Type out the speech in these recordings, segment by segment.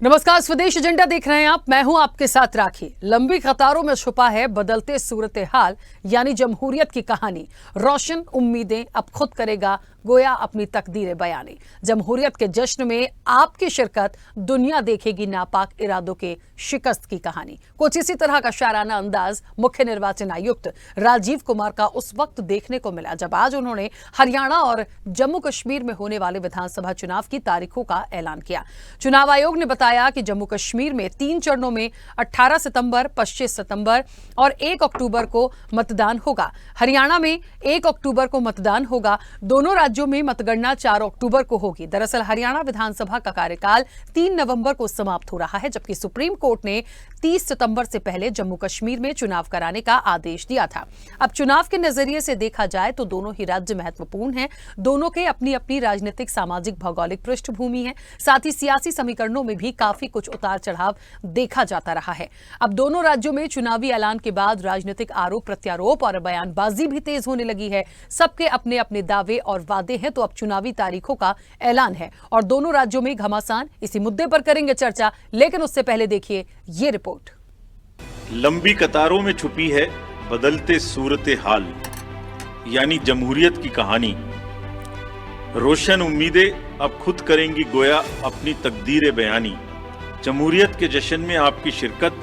नमस्कार, स्वदेश एजेंडा देख रहे हैं आप। मैं हूं आपके साथ राखी। लंबी कतारों में छुपा है बदलते सूरत हाल यानी जमहूरियत की कहानी। रोशन उम्मीदें अब खुद करेगा गोया अपनी तकदीरें बयानी। जमहूरियत के जश्न में आपकी शिरकत, दुनिया देखेगी नापाक इरादों के शिकस्त की कहानी। कुछ इसी तरह का शाराना अंदाज मुख्य निर्वाचन आयुक्त राजीव कुमार का उस वक्त देखने को मिला जब आज उन्होंने हरियाणा और जम्मू कश्मीर में होने वाले विधानसभा चुनाव की तारीखों का ऐलान किया। चुनाव आयोग ने बताया कि जम्मू कश्मीर में 3 चरणों में 18 सितंबर, 25 सितंबर और 1 अक्टूबर को मतदान होगा। हरियाणा में 1 अक्टूबर को मतदान होगा। दोनों राज्यों में मतगणना 4 अक्टूबर को होगी। दरअसल हरियाणा विधानसभा का कार्यकाल 3 नवंबर को समाप्त हो रहा है, जबकि सुप्रीम कोर्ट ने 30 सितंबर से पहले जम्मू कश्मीर में चुनाव कराने का आदेश दिया था। अब चुनाव के नजरिए से देखा जाए तो दोनों ही राज्य महत्वपूर्ण हैं। दोनों के अपनी अपनी राजनीतिक, सामाजिक, भौगोलिक पृष्ठभूमि है। साथ ही सियासी समीकरणों में भी काफी कुछ उतार चढ़ाव देखा जाता रहा है। अब दोनों राज्यों में चुनावी ऐलान के बाद राजनीतिक आरोप प्रत्यारोप और बयानबाजी भी तेज होने लगी है। सबके अपने अपने दावे और वादे हैं, तो अब चुनावी तारीखों का ऐलान है और दोनों राज्यों में घमासान। इसी मुद्दे पर करेंगे चर्चा, लेकिन उससे पहले देखिए ये रिपोर्ट। लंबी कतारों में छुपी है बदलते सूरत हाल यानी जमहूरियत की कहानी। रोशन उम्मीदें अब खुद करेंगी गोया अपनी तकदीरें बयानी। जमहूरियत के जश्न में आपकी शिरकत,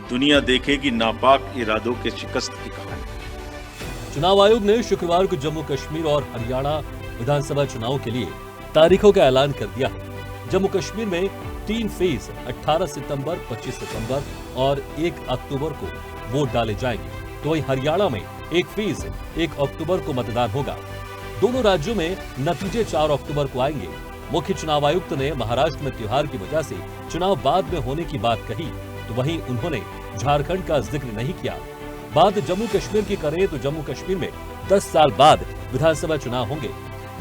दुनिया देखेगी नापाक इरादों के शिकस्त की कहानी। चुनाव आयोग ने शुक्रवार को जम्मू कश्मीर और हरियाणा विधानसभा चुनाव के लिए तारीखों का ऐलान कर दिया है। जम्मू कश्मीर में 3 फेज 18 सितंबर, 25 सितंबर और 1 अक्टूबर को वोट डाले जाएंगे, तो वहीं हरियाणा में 1 फेज 1 अक्टूबर को मतदान होगा। दोनों राज्यों में नतीजे 4 अक्टूबर को आएंगे। मुख्य चुनाव आयुक्त ने महाराष्ट्र में त्योहार की वजह से चुनाव बाद में होने की बात कही, तो वहीं उन्होंने झारखंड का जिक्र नहीं किया। बात जम्मू कश्मीर की करें तो जम्मू कश्मीर में 10 साल बाद विधानसभा चुनाव होंगे।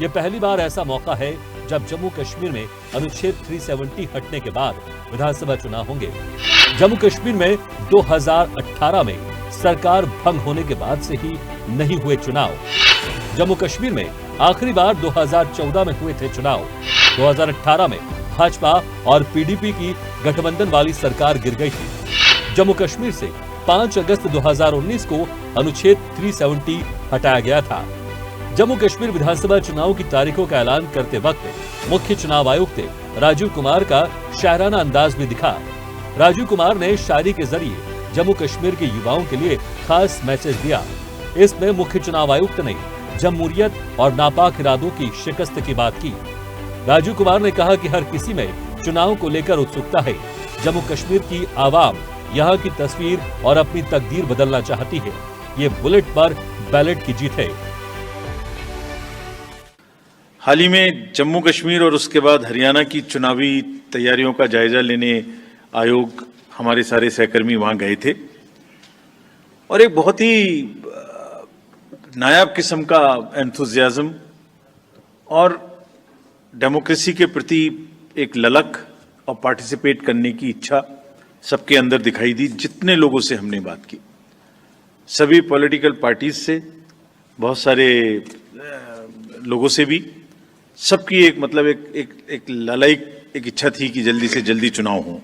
ये पहली बार ऐसा मौका है जब जम्मू कश्मीर में अनुच्छेद 370 हटने के बाद विधानसभा चुनाव होंगे। जम्मू कश्मीर में 2018 में सरकार भंग होने के बाद से ही नहीं हुए चुनाव। जम्मू कश्मीर में आखिरी बार 2014 में हुए थे चुनाव। 2018 में भाजपा और पीडीपी की गठबंधन वाली सरकार गिर गई थी। जम्मू कश्मीर से 5 अगस्त 2019 को अनुच्छेद 370 हटाया गया था। जम्मू कश्मीर विधानसभा चुनाव की तारीखों का ऐलान करते वक्त मुख्य चुनाव आयुक्त राजीव कुमार का शायराना अंदाज भी दिखा। राजीव कुमार ने शायरी के जरिए जम्मू कश्मीर के युवाओं के लिए खास मैसेज दिया। इसमें मुख्य चुनाव आयुक्त ने जमहूरियत और नापाक इरादों की शिकस्त की बात की। राजीव कुमार ने कहा कि हर किसी में चुनाव को लेकर उत्सुकता है। जम्मू कश्मीर की आवाम यहाँ की तस्वीर और अपनी तकदीर बदलना चाहती है। ये बुलेट पर बैलेट की जीत है। हाल ही में जम्मू कश्मीर और उसके बाद हरियाणा की चुनावी तैयारियों का जायजा लेने आयोग, हमारे सारे सहकर्मी वहां गए थे और एक बहुत ही नायाब किस्म का एंथुजियाज्म और डेमोक्रेसी के प्रति एक ललक और पार्टिसिपेट करने की इच्छा सबके अंदर दिखाई दी। जितने लोगों से हमने बात की, सभी पॉलिटिकल पार्टीज से, बहुत सारे लोगों से भी, सबकी एक मतलब एक ललायक एक इच्छा थी कि जल्दी से जल्दी चुनाव हो।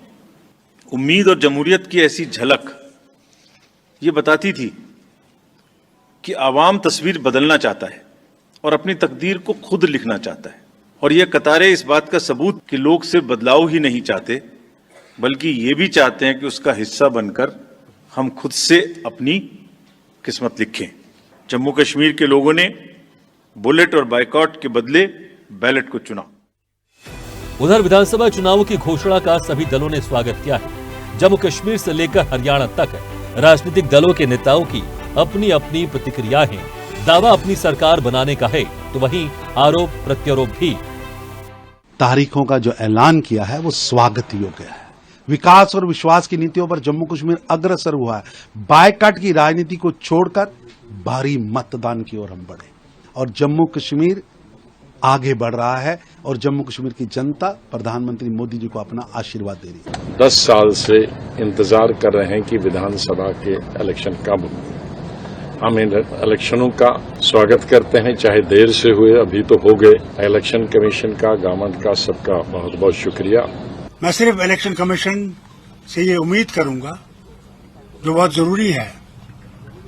उम्मीद और जमहूरियत की ऐसी झलक ये बताती थी कि आवाम तस्वीर बदलना चाहता है और अपनी तकदीर को खुद लिखना चाहता है। और ये कतारें इस बात का सबूत कि लोग सिर्फ बदलाव ही नहीं चाहते, बल्कि ये भी चाहते हैं कि उसका हिस्सा बनकर हम खुद से अपनी किस्मत लिखें। जम्मू कश्मीर के लोगों ने बुलेट और बायकॉट के बदले बैलेट को चुना। उधर विधानसभा चुनावों की घोषणा का सभी दलों ने स्वागत किया है। जम्मू कश्मीर से लेकर हरियाणा तक राजनीतिक दलों के नेताओं की अपनी अपनी प्रतिक्रिया है। दावा अपनी सरकार बनाने का है, तो वहीं आरोप प्रत्यारोप भी। तारीखों का जो ऐलान किया है वो स्वागत योग्य है। विकास और विश्वास की नीतियों पर जम्मू कश्मीर अग्रसर हुआ है। बायकॉट की राजनीति को छोड़कर भारी मतदान की ओर हम बढ़े और जम्मू कश्मीर आगे बढ़ रहा है और जम्मू कश्मीर की जनता प्रधानमंत्री मोदी जी को अपना आशीर्वाद दे रही है। 10 साल से इंतजार कर रहे हैं कि विधानसभा के इलेक्शन कब। हम इन इलेक्शनों का स्वागत करते हैं, चाहे देर से हुए, अभी तो हो गए। इलेक्शन कमीशन का, गवर्नमेंट का, सबका बहुत बहुत शुक्रिया। मैं सिर्फ इलेक्शन कमीशन से ये उम्मीद करूंगा, जो बहुत जरूरी है,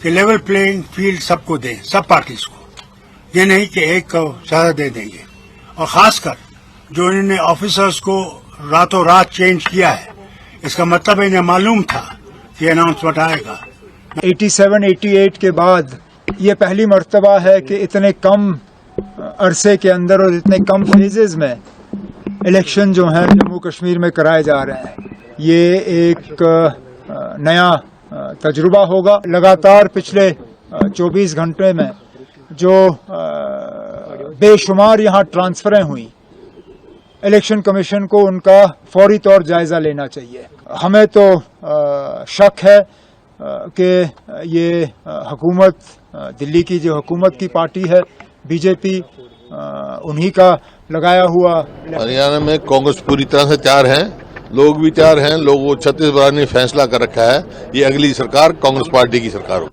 कि लेवल प्लेइंग फील्ड सबको दें, सब पार्टीज को, ये नहीं कि एक को ज्यादा दे देंगे। और खासकर जो इन्होंने ऑफिसर्स को रातों रात चेंज किया है, इसका मतलब इन्हें मालूम था कि अनाउंसमेंट आएगा। 87-88 के बाद ये पहली मर्तबा है कि इतने कम अरसे के अंदर और इतने कम फेजेस में इलेक्शन जो हैं जम्मू कश्मीर में कराए जा रहे हैं। ये एक नया तजुर्बा होगा। लगातार पिछले 24 घंटे में जो बेशुमार यहाँ ट्रांसफरें हुई, इलेक्शन कमीशन को उनका फौरी तौर जायजा लेना चाहिए। हमें तो शक है कि ये हुकूमत, दिल्ली की जो हुकूमत की पार्टी है बीजेपी, उन्हीं का लगाया हुआ। हरियाणा में कांग्रेस पूरी तरह से तैयार है, लोग भी तैयार हैं। लोगों छत्तीसगढ़ ने फैसला कर रखा है, ये अगली सरकार कांग्रेस पार्टी की सरकार हो।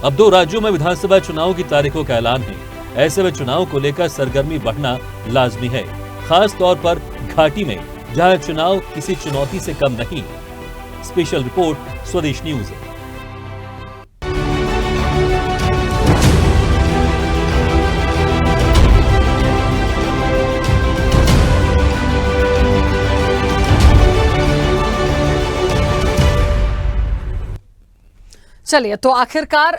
अब 2 राज्यों में विधानसभा चुनाव की तारीखों का ऐलान है। ऐसे में चुनाव को लेकर सरगर्मी बढ़ना लाजमी है, खास तौर पर घाटी में जहां चुनाव किसी चुनौती से कम नहीं। स्पेशल रिपोर्ट स्वदेश न्यूज। चलिए, तो आखिरकार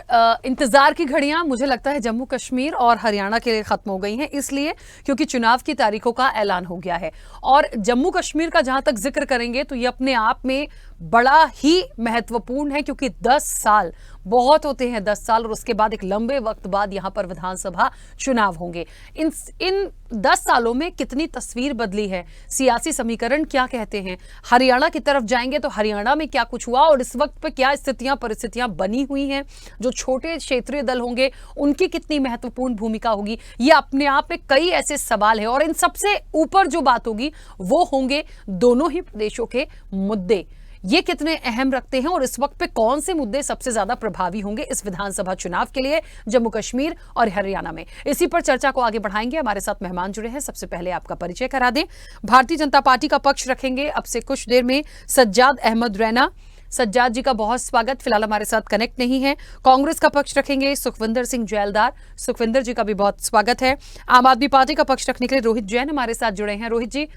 इंतजार की घड़ियां मुझे लगता है जम्मू कश्मीर और हरियाणा के लिए खत्म हो गई हैं, इसलिए क्योंकि चुनाव की तारीखों का ऐलान हो गया है। और जम्मू कश्मीर का जहां तक जिक्र करेंगे तो ये अपने आप में बड़ा ही महत्वपूर्ण है, क्योंकि 10 साल बहुत होते हैं, 10 साल, और उसके बाद एक लंबे वक्त बाद यहां पर विधानसभा चुनाव होंगे। इन 10 सालों में कितनी तस्वीर बदली है, सियासी समीकरण क्या कहते हैं, हरियाणा की तरफ जाएंगे तो हरियाणा में क्या कुछ हुआ और इस वक्त पे क्या स्थितियां परिस्थितियां बनी हुई हैं, जो छोटे क्षेत्रीय दल होंगे उनकी कितनी महत्वपूर्ण भूमिका होगी, ये अपने आप में कई ऐसे सवाल हैं। और इन सबसे ऊपर जो बात होगी वो होंगे दोनों ही प्रदेशों के मुद्दे, ये कितने अहम रखते हैं और इस वक्त पे कौन से मुद्दे सबसे ज्यादा प्रभावी होंगे इस विधानसभा चुनाव के लिए जम्मू कश्मीर और हरियाणा में। इसी पर चर्चा को आगे बढ़ाएंगे। हमारे साथ मेहमान जुड़े हैं। सबसे पहले आपका परिचय करा दें। भारतीय जनता पार्टी का पक्ष रखेंगे अब से कुछ देर में सज्जाद अहमद रैना। सज्जाद जी का बहुत स्वागत, फिलहाल हमारे साथ कनेक्ट नहीं है। कांग्रेस का पक्ष रखेंगे सुखविंदर सिंह जैलदार। सुखविंदर जी का भी बहुत स्वागत है। आम आदमी पार्टी का पक्ष रखने के लिए रोहित जैन हमारे साथ जुड़े हैं। रोहित जी,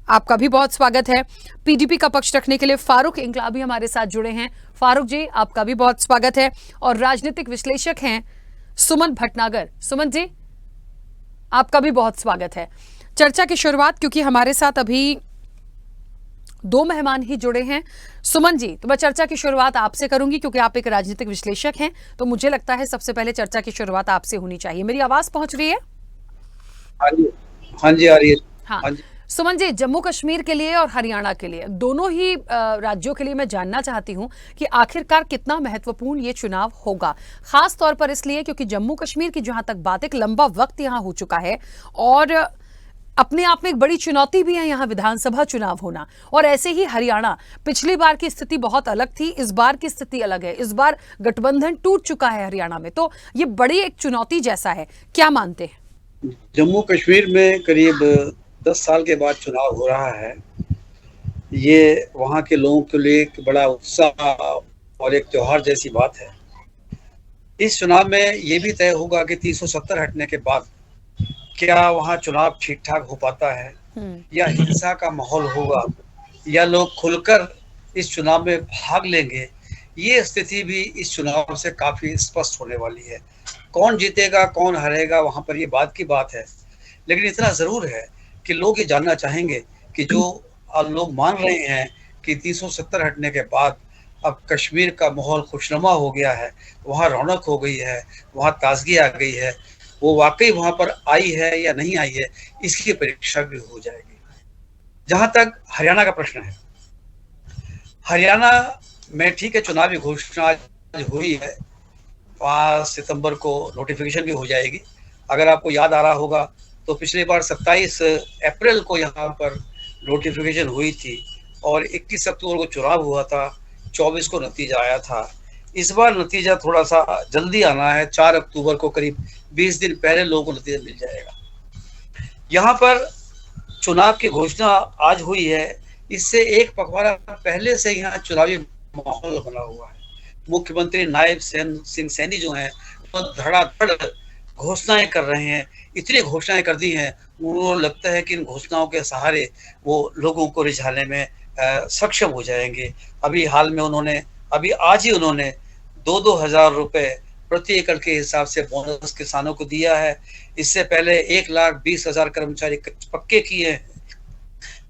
आपका भी बहुत स्वागत है। पीडीपी का पक्ष रखने के लिए फारूक इंकलाबी हमारे साथ जुड़े हैं। फारूक जी, आपका भी बहुत स्वागत है। और राजनीतिक विश्लेषक हैं सुमन भटनागर। सुमन जी, आपका भी बहुत स्वागत है। चर्चा की शुरुआत, क्योंकि हमारे साथ अभी 2 मेहमान ही जुड़े हैं। सुमन जी, तो मैं चर्चा की शुरुआत आपसे करूंगी, क्योंकि आप एक राजनीतिक विश्लेषक हैं, तो मुझे लगता है सबसे पहले चर्चा की शुरुआत आपसे होनी चाहिए। मेरी आवाज पहुंच रही है? हाँ जी, आ रही है। हाँ जी। सुमन जी, जम्मू कश्मीर के लिए और हरियाणा के लिए, दोनों ही राज्यों के लिए मैं जानना चाहती हूं कि आखिरकार कितना महत्वपूर्ण ये चुनाव होगा, खास तौर पर इसलिए क्योंकि जम्मू कश्मीर की जहां तक बात, एक लंबा वक्त यहां हो चुका है और अपने आप में एक बड़ी चुनौती भी है यहां विधानसभा चुनाव होना। और ऐसे ही हरियाणा, पिछली बार की स्थिति बहुत अलग थी, इस बार की स्थिति अलग है। इस बार गठबंधन टूट चुका है हरियाणा में, तो ये बड़ी एक चुनौती जैसा है। क्या मानते हैं? जम्मू कश्मीर में करीब 10 साल के बाद चुनाव हो रहा है। ये वहाँ के लोगों के लिए एक बड़ा उत्साह और एक त्योहार जैसी बात है। इस चुनाव में ये भी तय होगा कि 370 हटने के बाद क्या वहाँ चुनाव ठीक ठाक हो पाता है, या हिंसा का माहौल होगा, या लोग खुलकर इस चुनाव में भाग लेंगे। ये स्थिति भी इस चुनाव से काफी स्पष्ट होने वाली है। कौन जीतेगा कौन हारेगा वहाँ पर ये बात की बात है, लेकिन इतना जरूर है कि लोग ये जानना चाहेंगे कि जो लोग मान रहे हैं कि 370 हटने के बाद अब कश्मीर का माहौल खुशनुमा हो गया है, वहाँ रौनक हो गई है, वहाँ ताजगी आ गई है, वो वाकई वहाँ पर आई है या नहीं आई है, इसकी परीक्षा भी हो जाएगी। जहाँ तक हरियाणा का प्रश्न है, हरियाणा में ठीक है चुनावी घोषणा आज हुई है, 5 सितंबर को नोटिफिकेशन भी हो जाएगी। अगर आपको याद आ रहा होगा तो पिछली बार 27 अप्रैल को यहाँ पर नोटिफिकेशन हुई थी और 21 अक्टूबर को चुनाव हुआ था, 24 को नतीजा आया था। इस बार नतीजा थोड़ा सा जल्दी आना है, 4 अक्टूबर को, करीब 20 दिन पहले लोगों को नतीजा मिल जाएगा। यहाँ पर चुनाव की घोषणा आज हुई है, इससे एक पखवाड़ा पहले से यहाँ चुनावी माहौल बना हुआ है। मुख्यमंत्री नायब सिंह सैनी जो हैं वो धड़ाधड़ घोषणाएं कर रहे हैं, इतनी घोषणाएं कर दी हैं, उनको लगता है कि इन घोषणाओं के सहारे वो लोगों को रिझाने में सक्षम हो जाएंगे। अभी हाल में अभी आज ही उन्होंने 2-2 हजार रुपए प्रति एकड़ के हिसाब से बोनस किसानों को दिया है। इससे पहले 1,20,000 कर्मचारी पक्के किए हैं।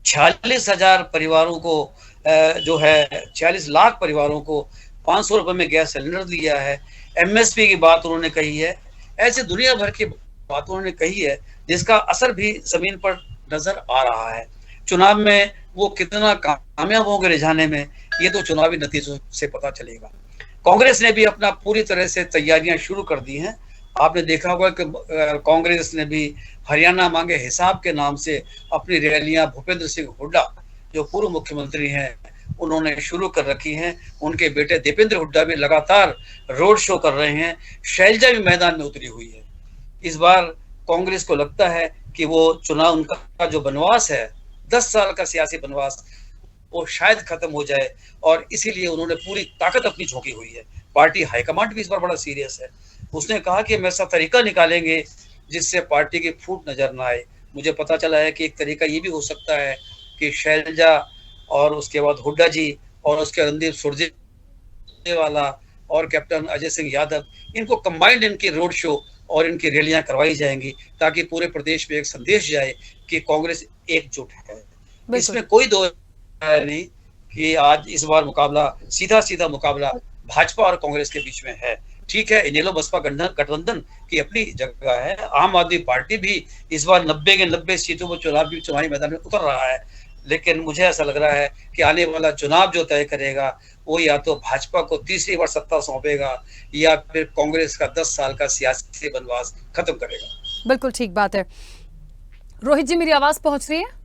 46,000 परिवारों को 40 लाख परिवारों को 500 रुपए में गैस सिलेंडर दिया है। MSP की बात उन्होंने कही है। ऐसे दुनिया भर की बात उन्होंने कही है जिसका असर भी जमीन पर नजर आ रहा है। चुनाव में वो कितना कामयाब होंगे रिझाने में, ये तो चुनावी नतीजों से पता चलेगा। कांग्रेस ने भी अपना पूरी तरह से तैयारियां शुरू कर दी हैं। आपने देखा होगा कि कांग्रेस ने भी हरियाणा मांगे हिसाब के नाम से अपनी रैलियां भूपेंद्र सिंह हुड्डा जो पूर्व मुख्यमंत्री हैं उन्होंने शुरू कर रखी हैं। उनके बेटे दीपेंद्र हुड्डा भी लगातार रोड शो कर रहे हैं। शैलजा भी मैदान में उतरी हुई है। इस बार कांग्रेस को लगता है कि वो चुनाव उनका जो बनवास है 10 साल का सियासी बनवास वो शायद खत्म हो जाए और इसीलिए उन्होंने पूरी ताकत अपनी झोंकी हुई है। पार्टी हाईकमांड भी इस बार बड़ा सीरियस है। उसने कहा कि हम ऐसा तरीका निकालेंगे जिससे पार्टी की फूट नजर ना आए। मुझे पता चला है कि एक तरीका ये भी हो सकता है कि शैलजा और उसके बाद हुड्डा जी और उसके रणदीप सुरजेवाला और कैप्टन अजय सिंह यादव इनको कंबाइंड इनकी रोड शो और इनकी रैलियां करवाई जाएंगी ताकि पूरे प्रदेश में एक संदेश जाए कि कांग्रेस एकजुट है। इसमें कोई दो नहीं कि आज इस बार मुकाबला सीधा मुकाबला भाजपा और कांग्रेस के बीच में है। ठीक है, इनेलो बसपा गठबंधन की अपनी जगह है। आम आदमी पार्टी भी इस बार 90 के 90 सीटों पर चुनावी मैदान में उतर रहा है, लेकिन मुझे ऐसा लग रहा है कि आने वाला चुनाव जो तय करेगा वो या तो भाजपा को तीसरी बार सत्ता सौंपेगा या फिर कांग्रेस का 10 साल का सियासी बनवास खत्म करेगा। बिल्कुल ठीक बात है। रोहित जी, मेरी आवाज पहुंच रही है?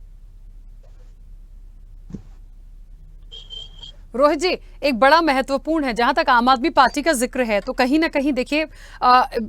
रोहित जी, एक बड़ा महत्वपूर्ण है, जहां तक आम आदमी पार्टी का जिक्र है तो कहीं ना कहीं देखिए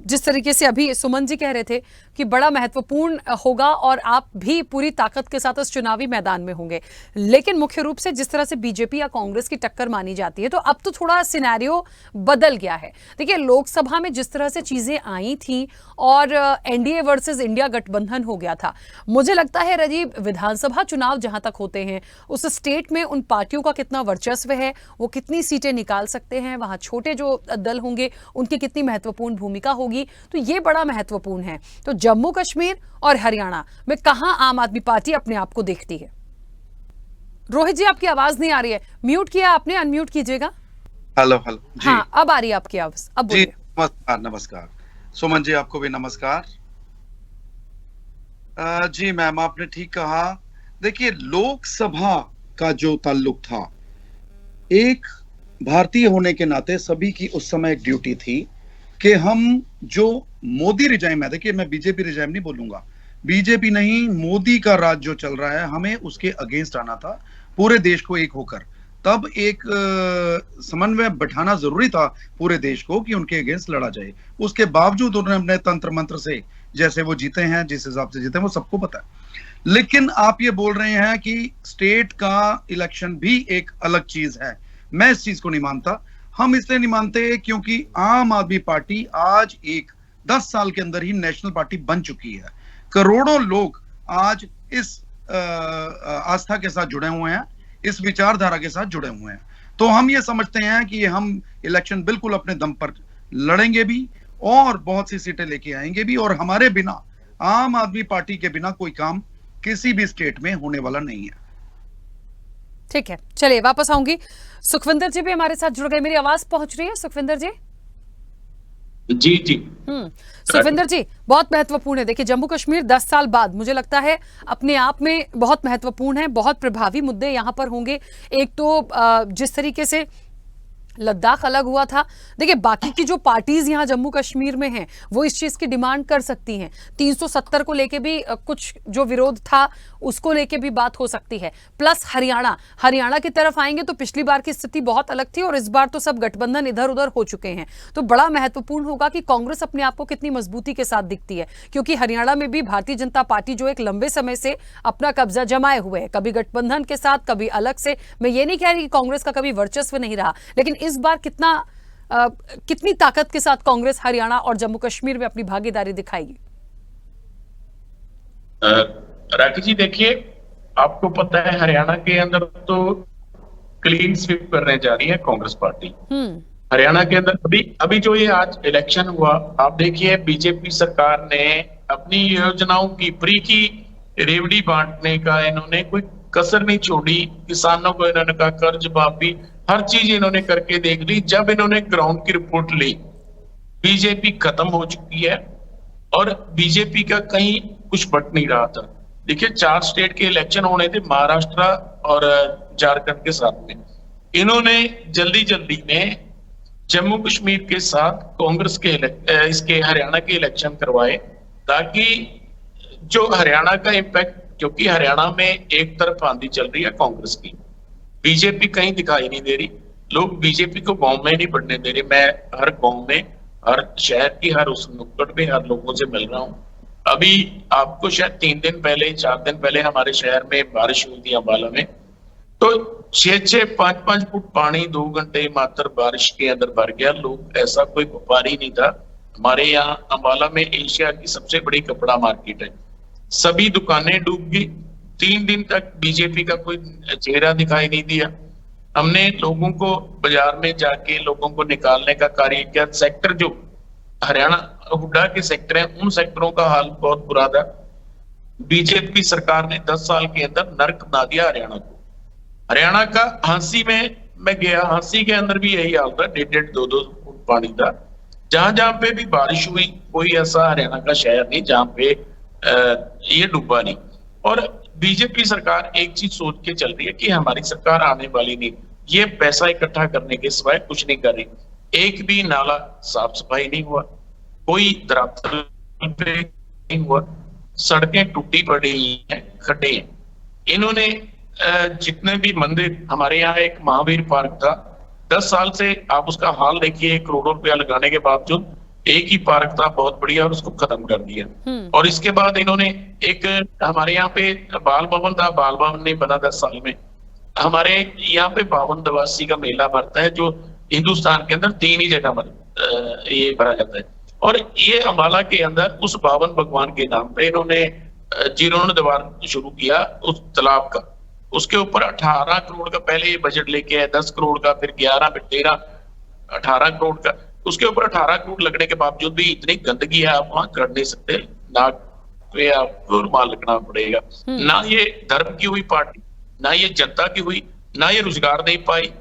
जिस तरीके से अभी सुमन जी कह रहे थे कि बड़ा महत्वपूर्ण होगा और आप भी पूरी ताकत के साथ इस चुनावी मैदान में होंगे, लेकिन मुख्य रूप से जिस तरह से बीजेपी या कांग्रेस की टक्कर मानी जाती है तो अब तो थोड़ा सिनेरियो बदल गया है। देखिए, लोकसभा में जिस तरह से चीजें आई थी और एनडीए वर्सेस इंडिया गठबंधन हो गया था, मुझे लगता है राजीव विधानसभा चुनाव जहां तक होते हैं उस स्टेट में उन पार्टियों का कितना वर्चस्व है, वो कितनी सीटें निकाल सकते हैं, वहां छोटे जो दल होंगे उनकी कितनी महत्वपूर्ण भूमिका होगी, तो ये बड़ा महत्वपूर्ण है। तो जम्मू कश्मीर और हरियाणा में कहां आम आदमी पार्टी अपने आप को देखती है? रोहित जी, आपकी आवाज नहीं आ रही है, म्यूट किया आपने, अनम्यूट कीजिएगा। हेलो जी। हाँ, अब आ रही है आपकी आवाज, अब बोलिए। नमस्कार सुमन जी, आपको भी नमस्कार। जी मैम, आपने ठीक कहा। देखिए, लोकसभा का जो ताल्लुक था, एक भारतीय होने के नाते सभी की उस समय एक ड्यूटी थी कि हम जो मोदी रिजाइम है, देखिए मैं बीजेपी रिजाइम नहीं बोलूंगा, बीजेपी नहीं, मोदी का राज जो चल रहा है, हमें उसके अगेंस्ट आना था पूरे देश को एक होकर। तब एक समन्वय बैठाना जरूरी था पूरे देश को कि उनके अगेंस्ट लड़ा जाए। उसके बावजूद उन्होंने अपने तंत्र मंत्र से जैसे वो जीते हैं, जिस हिसाब से जीते हैं, वो सबको पता है। लेकिन आप ये बोल रहे हैं कि स्टेट का इलेक्शन भी एक अलग चीज है, मैं इस चीज को नहीं मानता। हम इसलिए नहीं मानते क्योंकि आम आदमी पार्टी आज 10 साल के अंदर ही नेशनल पार्टी बन चुकी है। करोड़ों लोग आज इस आस्था के साथ जुड़े हुए हैं, इस विचारधारा के साथ जुड़े हुए हैं। तो हम ये समझते हैं कि हम इलेक्शन बिल्कुल अपने दम पर लड़ेंगे भी और बहुत सी सीटें लेके आएंगे भी, और हमारे बिना, आम आदमी पार्टी के बिना कोई काम किसी भी स्टेट में होने वाला नहीं है। ठीक है, चलिए वापस आऊंगी। सुखविंदर जी भी हमारे साथ जुड़ गए, मेरी आवाज पहुंच रही है सुखविंदर जी? जी जी। सुखविंदर जी, बहुत महत्वपूर्ण है। देखिए, जम्मू कश्मीर 10 साल बाद मुझे लगता है अपने आप में बहुत महत्वपूर्ण है, बहुत प्रभावी मुद्दे यहां पर होंगे। एक तो जिस तरीके से लद्दाख अलग हुआ था। देखिए, बाकी की जो पार्टीज यहाँ जम्मू कश्मीर में हैं वो इस चीज की डिमांड कर सकती हैं। 370 को लेके भी कुछ जो विरोध था उसको लेके भी बात हो सकती है। प्लस हरियाणा की तरफ आएंगे तो पिछली बार की स्थिति बहुत अलग थी और इस बार तो सब गठबंधन इधर उधर हो चुके हैं। तो बड़ा महत्वपूर्ण होगा कि कांग्रेस अपने आप को कितनी मजबूती के साथ दिखती है, क्योंकि हरियाणा में भी भारतीय जनता पार्टी जो एक लंबे समय से अपना कब्जा जमाए हुए है, कभी गठबंधन के साथ कभी अलग से। मैं ये नहीं कह रही कि कांग्रेस का कभी वर्चस्व नहीं रहा, लेकिन इस बार कितनी ताकत के साथ कांग्रेस हरियाणा और जम्मू कश्मीर में अपनी भागीदारी दिखाएगी? राखी जी, देखिए, आपको पता है हरियाणा के अंदर तो क्लीन स्वीप करने जा रही है कांग्रेस पार्टी। हरियाणा के अंदर अभी जो ये आज इलेक्शन हुआ, आप देखिए बीजेपी सरकार ने अपनी योजनाओं की फ्री की रेवड़ी बांटने का इन्होंने कोई कसर नहीं छोड़ी। किसानों को इन्होंने कहा कर्ज माफी, हर चीज इन्होंने करके देख ली। जब इन्होंने ग्राउंड की रिपोर्ट ली, बीजेपी खत्म हो चुकी है और बीजेपी का कहीं कुछ बट नहीं रहा था। देखिए, 4 स्टेट के इलेक्शन होने थे, महाराष्ट्र और झारखंड के साथ में। इन्होंने जल्दी में जम्मू कश्मीर के साथ कांग्रेस के इसके हरियाणा के इलेक्शन करवाए, ताकि जो हरियाणा का इम्पैक्ट, क्योंकि हरियाणा में एक तरफ आंधी चल रही है कांग्रेस की, बीजेपी कहीं दिखाई नहीं दे रही। लोग बीजेपी को गांव में नहीं बढ़ने दे रहे। मैं हर गांव में, हर शहर की हर उस नुक्कड़ में हर लोगों से मिल रहा हूँ। अभी आपको शायद 3 दिन पहले 4 दिन पहले हमारे शहर में बारिश हुई थी अम्बाला में, तो 6-6, 5-5 फुट पानी 2 घंटे मात्र बारिश के अंदर भर गया। लोग, ऐसा कोई व्यापारी नहीं था। हमारे यहाँ अम्बाला में एशिया की सबसे बड़ी कपड़ा मार्केट है, सभी दुकानें डूब गई। 3 दिन तक बीजेपी का कोई चेहरा दिखाई नहीं दिया। हमने लोगों को बाजार में जाके लोगों को निकालने का कार्य किया। सेक्टर जो हरियाणा हुड्डा के सेक्टर हैं, उन सेक्टरों का हाल बहुत बुरा था। बीजेपी सरकार ने 10 साल के अंदर नर्क बना दिया हरियाणा को। हरियाणा का हांसी में मैं गया, हांसी के अंदर भी यही हाल था, 1.5, 2 फुट पानी था। जहां पे भी बारिश हुई, कोई ऐसा हरियाणा का शहर नहीं जहां पे ये डूबा नहीं। और बीजेपी सरकार एक चीज सोच के चल रही है कि हमारी सरकार आने वाली नहीं, ये पैसा इकट्ठा करने के सिवाय कुछ नहीं कर रही। एक भी नाला साफ सफाई नहीं हुआ, कोई धरातल पे नहीं हुआ, सड़कें टूटी पड़ी हैं, खड्डे हैं। इन्होंने जितने भी मंदिर, हमारे यहाँ एक महावीर पार्क था, 10 साल से आप उसका हाल देखिए, करोड़ों रुपया लगाने के बावजूद एक ही पार्क था बहुत बढ़िया, और उसको खत्म कर दिया। और इसके बाद इन्होंने एक, हमारे यहाँ पे बाल भवन था, बाल भवन नहीं बना 10 साल में। हमारे यहाँ पे 52 दवासी का मेला भरता है, जो हिंदुस्तान के अंदर 3 ही जगह ये भरा जाता है। और ये अम्बाला के अंदर उस 52 भगवान के नाम पे इन्होंने जीर्णोद्धार शुरू किया उस तालाब का। उसके ऊपर 18 करोड़ का पहले ये बजट लेके आए, 10 करोड़ का, फिर 11, फिर 13, 18 करोड़ का। उसके ऊपर 18 करोड़ लगने के बावजूद भी इतनी गंदगी है, आप वहां कर नहीं सकते। नाक पे आपको रुमाल लगना पड़ेगा। ना ये धर्म की हुई पार्टी, ना ये जनता की हुई, ना ये रोजगार नहीं पाई।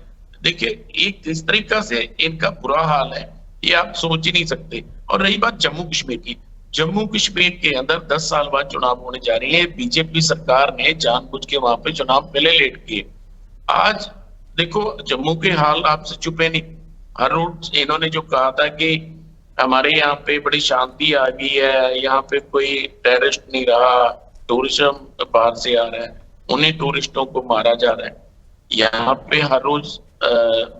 देखिए, एक इस तरीका से इनका बुरा हाल है, ये आप सोच ही नहीं सकते। और रही बात जम्मू कश्मीर की, जम्मू कश्मीर के अंदर 10 साल बाद चुनाव होने जा रहे हैं। बीजेपी सरकार ने जानबूझ के वहां पे चुनाव पहले लेट किए। आज देखो जम्मू के हाल आपसे छुपे नहीं। हर रोज इन्होंने जो कहा था कि हमारे यहाँ पे बड़ी शांति आ गई है, यहाँ पे कोई टेररिस्ट नहीं रहा, टूरिज्म बाहर से आ रहा है, उन्हीं टूरिस्टों को मारा जा रहा है। यहाँ पे हर रोज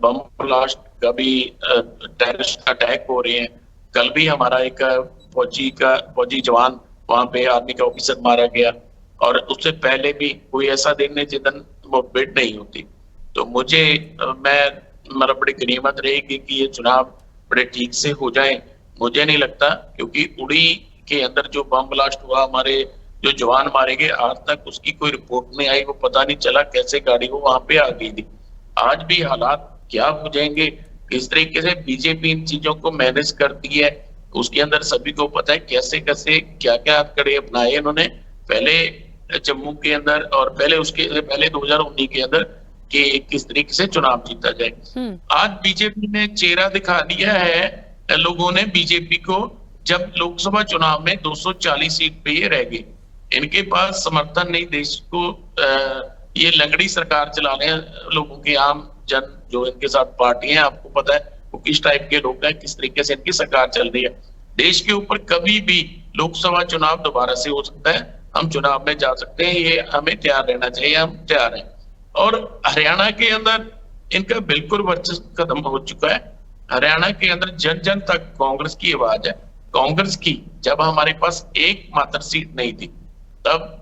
बम ब्लास्ट, कभी टेररिस्ट अटैक हो रहे हैं। कल भी हमारा एक फौजी जवान वहां पे, आर्मी का ऑफिसर मारा गया। और उससे पहले भी कोई ऐसा दिन है जिदन मुठभेड़ नहीं होती। तो मेरा बड़ी गनीमत रहेगी कि ये चुनाव बड़े ठीक से हो जाए। मुझे नहीं लगता, क्योंकि उड़ी के अंदर जो बम ब्लास्ट हुआ, हमारे जो जवान मारे गए, आज तक उसकी कोई रिपोर्ट नहीं आई। वो पता नहीं चला कैसे गाड़ी वो वहां पे आ गई थी। आज भी हालात क्या हो जाएंगे, किस तरीके से बीजेपी इन चीजों को मैनेज करती है, उसके अंदर सभी को पता है कैसे कैसे क्या क्या कड़े अपनाए इन्होंने पहले जम्मू के अंदर, और पहले 2019 के अंदर कि किस तरीके से चुनाव जीता जाए। आज बीजेपी ने चेहरा दिखा दिया है लोगों ने बीजेपी को, जब लोकसभा चुनाव में 240 सीट पे ये रह गए। इनके पास समर्थन नहीं, देश को ये लंगड़ी सरकार चला रहे हैं लोगों के, आम जन जो इनके साथ पार्टी है, आपको पता है वो किस टाइप के लोग हैं, किस तरीके से इनकी सरकार चल रही है। देश के ऊपर कभी भी लोकसभा चुनाव दोबारा से हो सकता है, हम चुनाव में जा सकते हैं, ये हमें तैयार रहना चाहिए, हम तैयार हैं। और हरियाणा के अंदर इनका बिल्कुल वर्चस्व खत्म हो चुका है। हरियाणा के अंदर जन जन तक कांग्रेस की आवाज है। कांग्रेस की जब हमारे पास एक मात्र सीट नहीं थी, तब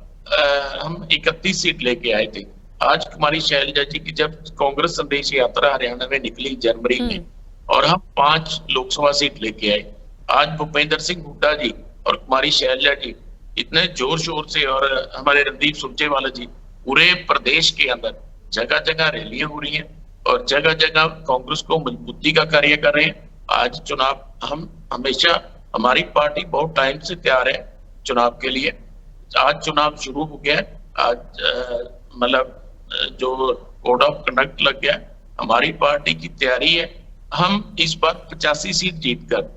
हम 31 सीट लेके आए थे। आज कुमारी शैलजा जी की जब कांग्रेस संदेश यात्रा हरियाणा में निकली जनवरी में, और हम 5 लोकसभा सीट लेके आए। आज भूपेंद्र सिंह हुड्डा जी और कुमारी शैलजा जी इतने जोर शोर से, और हमारे रणदीप सुरजेवाला जी, पूरे प्रदेश के अंदर जगह जगह रैलियां हो रही हैं और जगह जगह कांग्रेस को मजबूती का कार्य कर रहे हैं। आज चुनाव, हम हमेशा, हमारी पार्टी बहुत टाइम से तैयार है चुनाव के लिए। आज चुनाव शुरू हो गया है। आज मतलब जो कोड ऑफ कंडक्ट लग गया, हमारी पार्टी की तैयारी है। हम इस बार 85 सीट जीतकर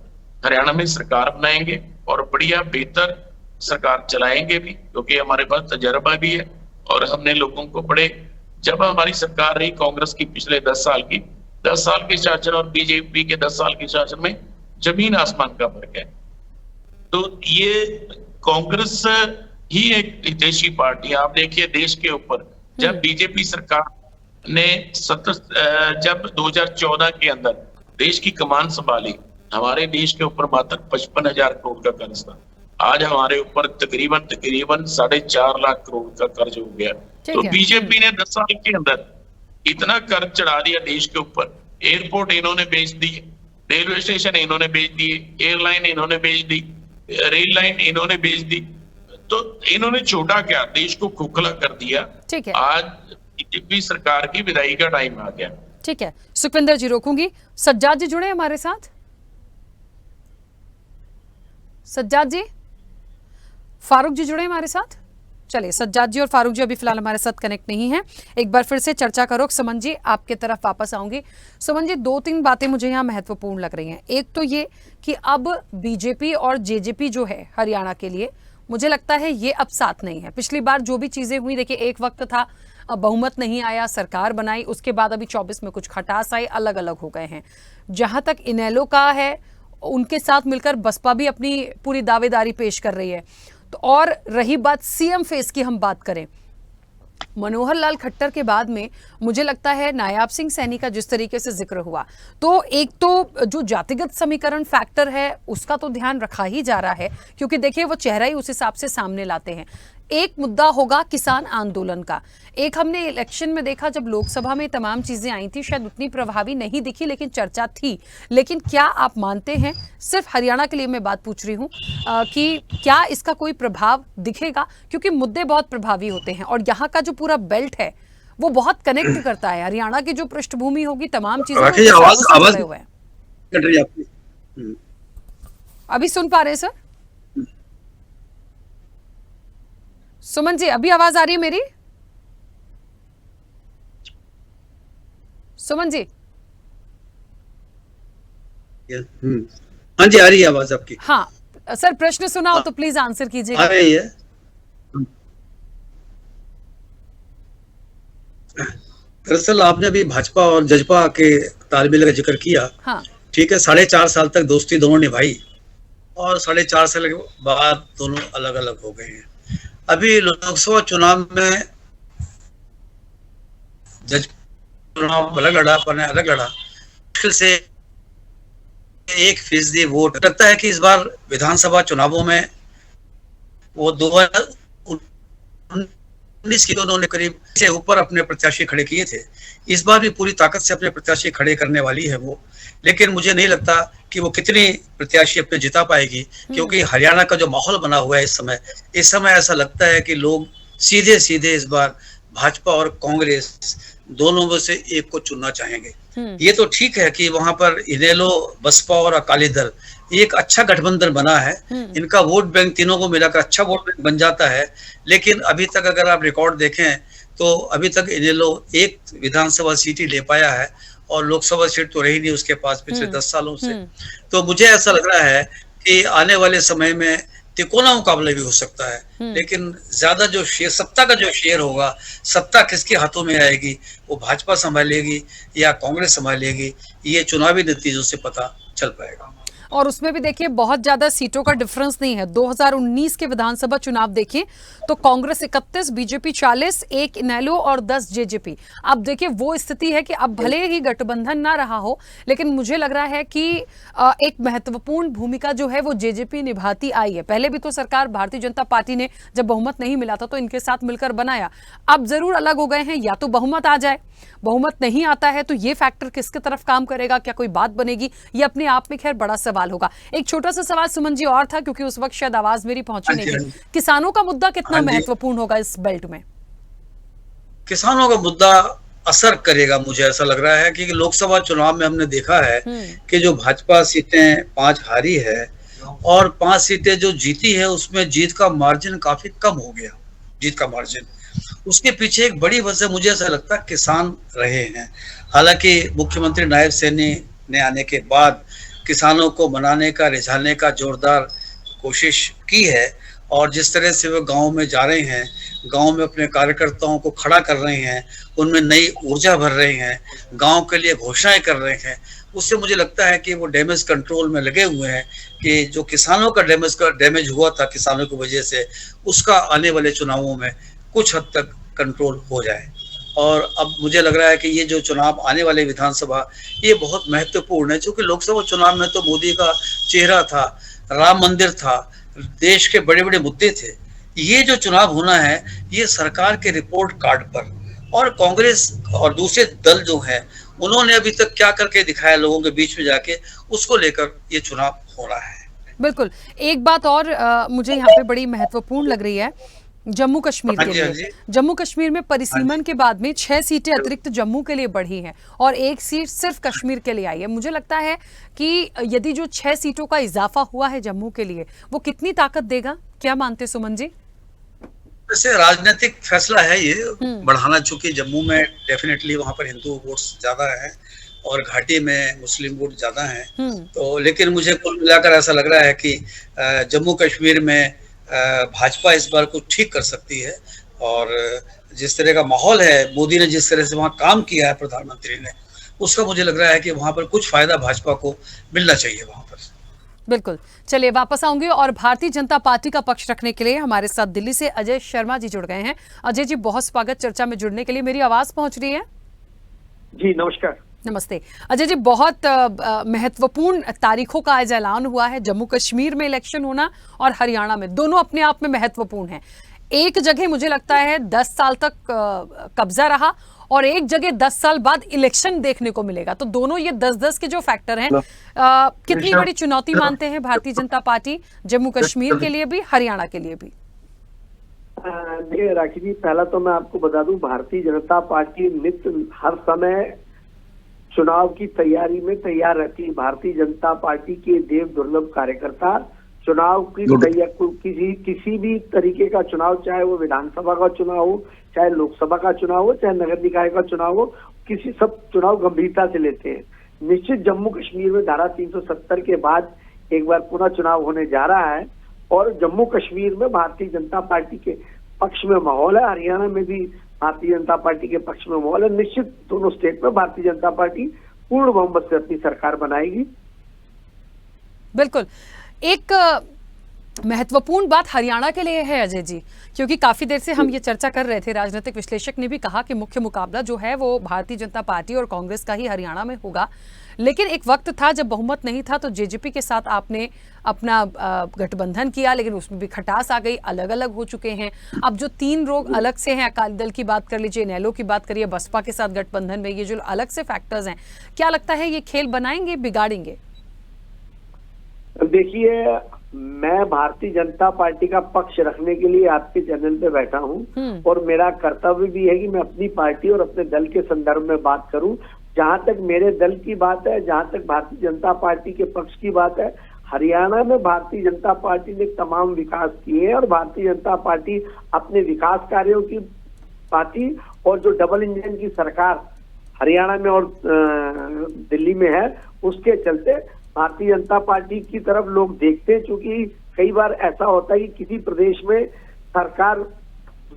हरियाणा में सरकार बनाएंगे और बढ़िया बेहतर सरकार चलाएंगे भी, क्योंकि हमारे पास तजर्बा भी है। और हमने लोगों को बड़े, जब हमारी सरकार रही कांग्रेस की पिछले 10 साल की, 10 साल के शासन और बीजेपी के 10 साल के शासन में जमीन आसमान का फर्क है। तो ये कांग्रेस ही एक विदेशी पार्टी। आप देखिए देश के ऊपर जब बीजेपी सरकार ने जब 2014 के अंदर देश की कमान संभाली, हमारे देश के ऊपर मात्र 55,000 करोड़ का कर्ज था। आज हमारे ऊपर तकरीबन 4.5 लाख करोड़ का कर्ज हो गया। तो बीजेपी ने 10 साल के अंदर इतना कर्ज चढ़ा दिया देश के ऊपर। एयरपोर्ट इन्होंने बेच दिए, रेलवे स्टेशन इन्होंने बेच दिए, एयरलाइन इन्होंने बेच दी, रेल लाइन इन्होंने बेच दी। तो इन्होंने छोटा क्या, देश को खोखला कर दिया। ठीक है, आज बीजेपी सरकार की विदाई का टाइम आ गया। ठीक है, सुखविंदर जी रोकूंगी। सज्जाद जी जुड़े हमारे साथ। सज्जाद जी, फारूक जी जुड़े हमारे साथ। चलिए, सज्जाद जी और फारूक जी अभी फिलहाल हमारे साथ कनेक्ट नहीं है। एक बार फिर से चर्चा करो। सुमन जी, आपके तरफ वापस आऊंगी। सुमन जी, 2-3 बातें मुझे यहाँ महत्वपूर्ण लग रही हैं। एक तो ये कि अब बीजेपी और जेजेपी जो है हरियाणा के लिए, मुझे लगता है ये अब साथ नहीं है। पिछली बार जो भी चीजें हुई, देखिए एक वक्त था बहुमत नहीं आया, सरकार बनाई, उसके बाद अभी 24 में कुछ खटास आई, अलग अलग हो गए हैं। जहां तक इनेलो का है, उनके साथ मिलकर बसपा भी अपनी पूरी दावेदारी पेश कर रही है। तो और रही बात सीएम फेस की, हम बात करें मनोहर लाल खट्टर के बाद में, मुझे लगता है नायाब सिंह सैनी का जिस तरीके से जिक्र हुआ, तो एक तो जो जातिगत समीकरण फैक्टर है उसका तो ध्यान रखा ही जा रहा है, क्योंकि देखिए वो चेहरा ही उस हिसाब से सामने लाते हैं। एक मुद्दा होगा किसान आंदोलन का। एक हमने इलेक्शन में देखा जब लोकसभा में तमाम चीजें आई थी, शायद उतनी प्रभावी नहीं दिखी, लेकिन चर्चा थी। लेकिन क्या आप मानते हैं, सिर्फ हरियाणा के लिए मैं बात पूछ रही हूँ, कि क्या इसका कोई प्रभाव दिखेगा? क्योंकि मुद्दे बहुत प्रभावी होते हैं और यहाँ का जो पूरा बेल्ट है वो बहुत कनेक्ट करता है। हरियाणा की जो पृष्ठभूमि होगी, तमाम चीजें अभी सुन पा रहे सर? सुमन जी, अभी आवाज आ रही है मेरी? सुमन जी? हाँ जी, आ रही है आवाज आपकी। हाँ सर, प्रश्न सुना हो तो प्लीज आंसर कीजिएगा। आ रही है। दरअसल आपने अभी भाजपा और जजपा के तालमेल का जिक्र किया। हाँ, ठीक है, 4.5 साल तक दोस्ती दोनों निभाई और 4.5 साल के बाद दोनों अलग अलग हो गए हैं। अभी लोकसभा चुनाव में जज चुनाव अलग लड़ा, अपन ने अलग लड़ा, मुश्किल से 1% वोट लगता है कि इस बार विधानसभा चुनावों में वो 2019 की उन्होंने करीब से ऊपर अपने प्रत्याशी खड़े किए थे। इस बार भी पूरी ताकत से अपने प्रत्याशी खड़े करने वाली है वो, लेकिन मुझे नहीं लगता कि वो कितनी प्रत्याशी अपने जिता पाएगी, क्योंकि हरियाणा का जो माहौल बना हुआ है इस समय ऐसा लगता है कि लोग सीधे सीधे इस बार भाजपा और कांग्रेस दोनों में से एक को चुनना चाहेंगे। ये तो ठीक है कि वहां पर इनेलो, बसपा और अकाली दल एक अच्छा गठबंधन बना है, इनका वोट बैंक तीनों को मिलाकर अच्छा वोट बैंक बन जाता है। लेकिन अभी तक अगर आप रिकॉर्ड देखें तो अभी तक इनेलो 1 विधानसभा सीट ही ले पाया है और लोकसभा सीट तो रही नहीं उसके पास पिछले 10 सालों से। तो मुझे ऐसा लग रहा है कि आने वाले समय में तिकोना मुकाबला भी हो सकता है, लेकिन ज्यादा जो शेयर, सत्ता का जो शेयर होगा, सत्ता किसके हाथों में आएगी, वो भाजपा संभालेगी या कांग्रेस संभालेगी, ये चुनावी नतीजों से पता चल पाएगा। और उसमें भी देखिए बहुत ज्यादा सीटों का डिफरेंस नहीं है। 2019 के विधानसभा चुनाव देखें तो कांग्रेस 31, बीजेपी 40, 1 इनेलो और 10 जेजेपी। अब देखिए वो स्थिति है कि अब भले ही गठबंधन ना रहा हो, लेकिन मुझे लग रहा है कि एक महत्वपूर्ण भूमिका जो है वो जेजेपी निभाती आई है। पहले भी तो सरकार भारतीय जनता पार्टी ने जब बहुमत नहीं मिला था तो इनके साथ मिलकर बनाया। अब जरूर अलग हो गए हैं, या तो बहुमत आ जाए, बहुमत नहीं आता है तो ये फैक्टर किसकी तरफ काम करेगा, क्या कोई बात बनेगी, ये अपने आप में खैर बड़ा सवाल होगा। एक छोटा सा सवाल सुमन जी और था, क्योंकि उस वक्त शायद आवाज मेरी पहुंची नहीं थी। किसानों का मुद्दा कितना महत्वपूर्ण होगा इस बेल्ट में? किसानों का मुद्दा असर करेगा, मुझे ऐसा लग रहा है कि लोकसभा चुनाव में हमने देखा है कि जो भाजपा सीटें 5 हारी है और 5 सीटें जो जीती है, उसमें जीत का मार्जिन काफी कम हो गया। जीत का मार्जिन, उसके पीछे एक बड़ी वजह मुझे ऐसा लगता है किसान रहे हैं। हालांकि मुख्यमंत्री नायब सैनी ने आने के बाद किसानों को मनाने का, रिझाने का जोरदार कोशिश की है, और जिस तरह से वो गांव में जा रहे हैं, गांव में अपने कार्यकर्ताओं को खड़ा कर रहे हैं, उनमें नई ऊर्जा भर रहे हैं, गांव के लिए घोषणाएं कर रहे हैं, उससे मुझे लगता है कि वो डैमेज कंट्रोल में लगे हुए हैं कि जो किसानों का डैमेज हुआ था किसानों की वजह से, उसका आने वाले चुनावों में कुछ हद तक कंट्रोल हो जाए। और अब मुझे लग रहा है कि ये जो चुनाव आने वाले विधानसभा, ये बहुत महत्वपूर्ण है, क्योंकि लोकसभा चुनाव में तो मोदी का चेहरा था, राम मंदिर था, देश के बड़े बड़े मुद्दे थे। ये जो चुनाव होना है, ये सरकार के रिपोर्ट कार्ड पर, और कांग्रेस और दूसरे दल जो हैं, उन्होंने अभी तक क्या करके दिखाया लोगों के बीच में जाके, उसको लेकर ये चुनाव हो रहा है। बिल्कुल। एक बात और मुझे यहाँ पे बड़ी महत्वपूर्ण लग रही है, जम्मू कश्मीर के लिए। जम्मू कश्मीर में परिसीमन के बाद में 6 सीटें अतिरिक्त जम्मू के लिए बढ़ी हैं और 1 सीट सिर्फ कश्मीर के लिए आई है। मुझे लगता है कि यदि जो 6 सीटों का इजाफा हुआ है जम्मू के लिए, वो कितनी ताकत देगा, क्या मानते सुमन जी? वैसे राजनीतिक फैसला है ये बढ़ाना, चूंकि जम्मू में डेफिनेटली वहां पर हिंदू वोट्स ज्यादा है और घाटी में मुस्लिम वोट ज्यादा है। तो लेकिन मुझे कुल मिलाकर ऐसा लग रहा है कि जम्मू कश्मीर में भाजपा इस बार कुछ ठीक कर सकती है, और जिस तरह का माहौल है, मोदी ने जिस तरह से वहां काम किया है, प्रधानमंत्री ने, उसका मुझे लग रहा है कि वहां पर कुछ फायदा भाजपा को मिलना चाहिए वहां पर। बिल्कुल। चलिए वापस आऊंगे, और भारतीय जनता पार्टी का पक्ष रखने के लिए हमारे साथ दिल्ली से अजय शर्मा जी जुड़ गए हैं। अजय जी, बहुत स्वागत चर्चा में जुड़ने के लिए। मेरी आवाज पहुंच रही है? जी नमस्कार। नमस्ते अजय जी। बहुत महत्वपूर्ण तारीखों का आज ऐलान हुआ है, जम्मू कश्मीर में इलेक्शन होना और हरियाणा में, दोनों अपने आप में महत्वपूर्ण हैं। एक जगह मुझे लगता है 10 साल तक कब्जा रहा, और एक जगह 10 साल बाद इलेक्शन देखने को मिलेगा। तो दोनों ये 10-10 के जो फैक्टर हैं, कितनी बड़ी चुनौती मानते हैं भारतीय जनता पार्टी, जम्मू कश्मीर के लिए भी, हरियाणा के लिए भी? देखिए राखी जी, पहला तो मैं आपको बता दूं, भारतीय जनता पार्टी नित्य हर समय चुनाव की तैयारी में तैयार रहती है। भारतीय जनता पार्टी के देव दुर्लभ कार्यकर्ता चुनाव की किसी भी तरीके का चुनाव, चाहे वो विधानसभा का चुनाव हो, चाहे लोकसभा का चुनाव हो, चाहे नगर निकाय का चुनाव हो, किसी सब चुनाव गंभीरता से लेते हैं। निश्चित जम्मू कश्मीर में धारा 370 के बाद एक बार पुनः चुनाव होने जा रहा है, और जम्मू कश्मीर में भारतीय जनता पार्टी के पक्ष में माहौल है। हरियाणा में भी भारतीय जनता पार्टी के पक्ष में माहौल है। निश्चित दोनों स्टेट में भारतीय जनता पार्टी पूर्ण बहुमत से अपनी सरकार बनाएगी। बिल्कुल। एक महत्वपूर्ण बात हरियाणा के लिए है अजय जी, क्योंकि काफी देर से हम ये चर्चा कर रहे थे, राजनीतिक विश्लेषक ने भी कहा कि मुख्य मुकाबला जो है वो भारतीय जनता पार्टी और कांग्रेस का ही हरियाणा में होगा। लेकिन एक वक्त था जब बहुमत नहीं था, तो जेजेपी के साथ आपने अपना गठबंधन किया, लेकिन उसमें भी खटास आ गई, अलग अलग हो चुके हैं। अब जो 3 लोग अलग से हैं, अकाली दल की बात कर लीजिए, इनेलो की बात करिए, बसपा के साथ गठबंधन में, ये जो अलग से फैक्टर्स हैं, क्या लगता है ये खेल बनाएंगे, बिगाड़ेंगे? देखिए, मैं भारतीय जनता पार्टी का पक्ष रखने के लिए आपके चैनल पे बैठा हूं, और मेरा कर्तव्य भी है कि मैं अपनी पार्टी और अपने दल के संदर्भ में बात करूं। जहां तक मेरे दल की बात है, जहां तक भारतीय जनता पार्टी के पक्ष की बात है, हरियाणा में भारतीय जनता पार्टी ने तमाम विकास किए हैं, और भारतीय जनता पार्टी अपने विकास कार्यों की पार्टी, और जो डबल इंजन की सरकार हरियाणा में और दिल्ली में है, उसके चलते भारतीय जनता पार्टी की तरफ लोग देखते हैं, क्योंकि कई बार ऐसा होता है कि किसी प्रदेश में सरकार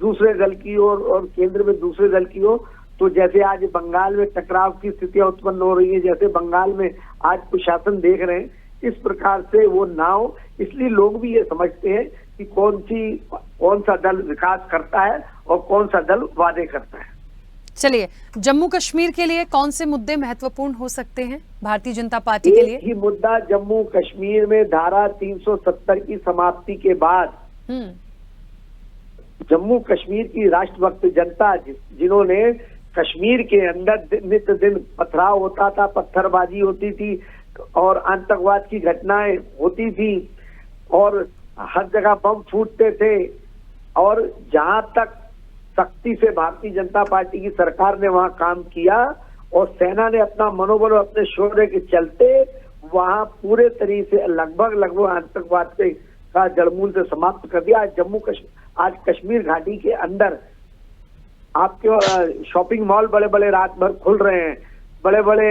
दूसरे दल की और केंद्र में दूसरे दल की हो, तो जैसे आज बंगाल में टकराव की स्थितियां उत्पन्न हो रही है, जैसे बंगाल में आज प्रशासन देख रहे हैं, इस प्रकार से वो ना हो। इसलिए लोग भी ये समझते हैं कि कौन सा दल विकास करता है और कौन सा दल वादे करता है। चलिए, जम्मू कश्मीर के लिए कौन से मुद्दे महत्वपूर्ण हो सकते हैं भारतीय जनता पार्टी के लिए? एक ही मुद्दा जम्मू कश्मीर में धारा 370 की समाप्ति के बाद जम्मू कश्मीर की राष्ट्रभक्त जनता, जिन्होंने कश्मीर के अंदर नित्य दिन पथराव होता था, पत्थरबाजी होती थी और आतंकवाद की घटनाएं होती थी और हर जगह बम फूटते थे, और जहां तक सख्ती से भारतीय जनता पार्टी की सरकार ने वहां काम किया और सेना ने अपना मनोबल और अपने शौर्य के चलते वहां पूरे तरीके से लगभग आतंकवाद का जड़मूल से समाप्त कर दिया। आज कश्मीर घाटी के अंदर आपके शॉपिंग मॉल बड़े बड़े रात भर खुल रहे हैं, बड़े बड़े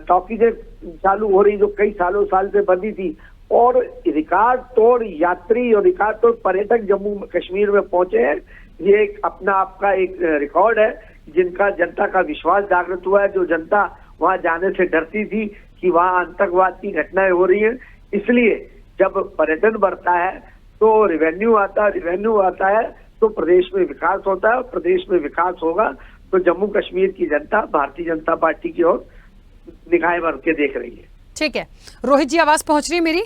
टॉकीजें चालू हो रही जो कई साल से बंदी थी, और रिकॉर्ड तोड़ यात्री और रिकॉर्ड तोड़ पर्यटक जम्मू कश्मीर में पहुंचे हैं। ये एक अपना आपका एक रिकॉर्ड है, जिनका जनता का विश्वास जागृत हुआ है। जो जनता वहां जाने से डरती थी कि वहां आतंकवाद की घटनाएं हो रही हैं, इसलिए जब पर्यटन बढ़ता है तो रिवेन्यू आता है तो प्रदेश में विकास होता है, और प्रदेश में विकास होगा तो जम्मू कश्मीर की जनता भारतीय जनता पार्टी की ओर निगाहें भर के देख रही है। ठीक है, रोहित जी आवाज पहुंच रही है मेरी?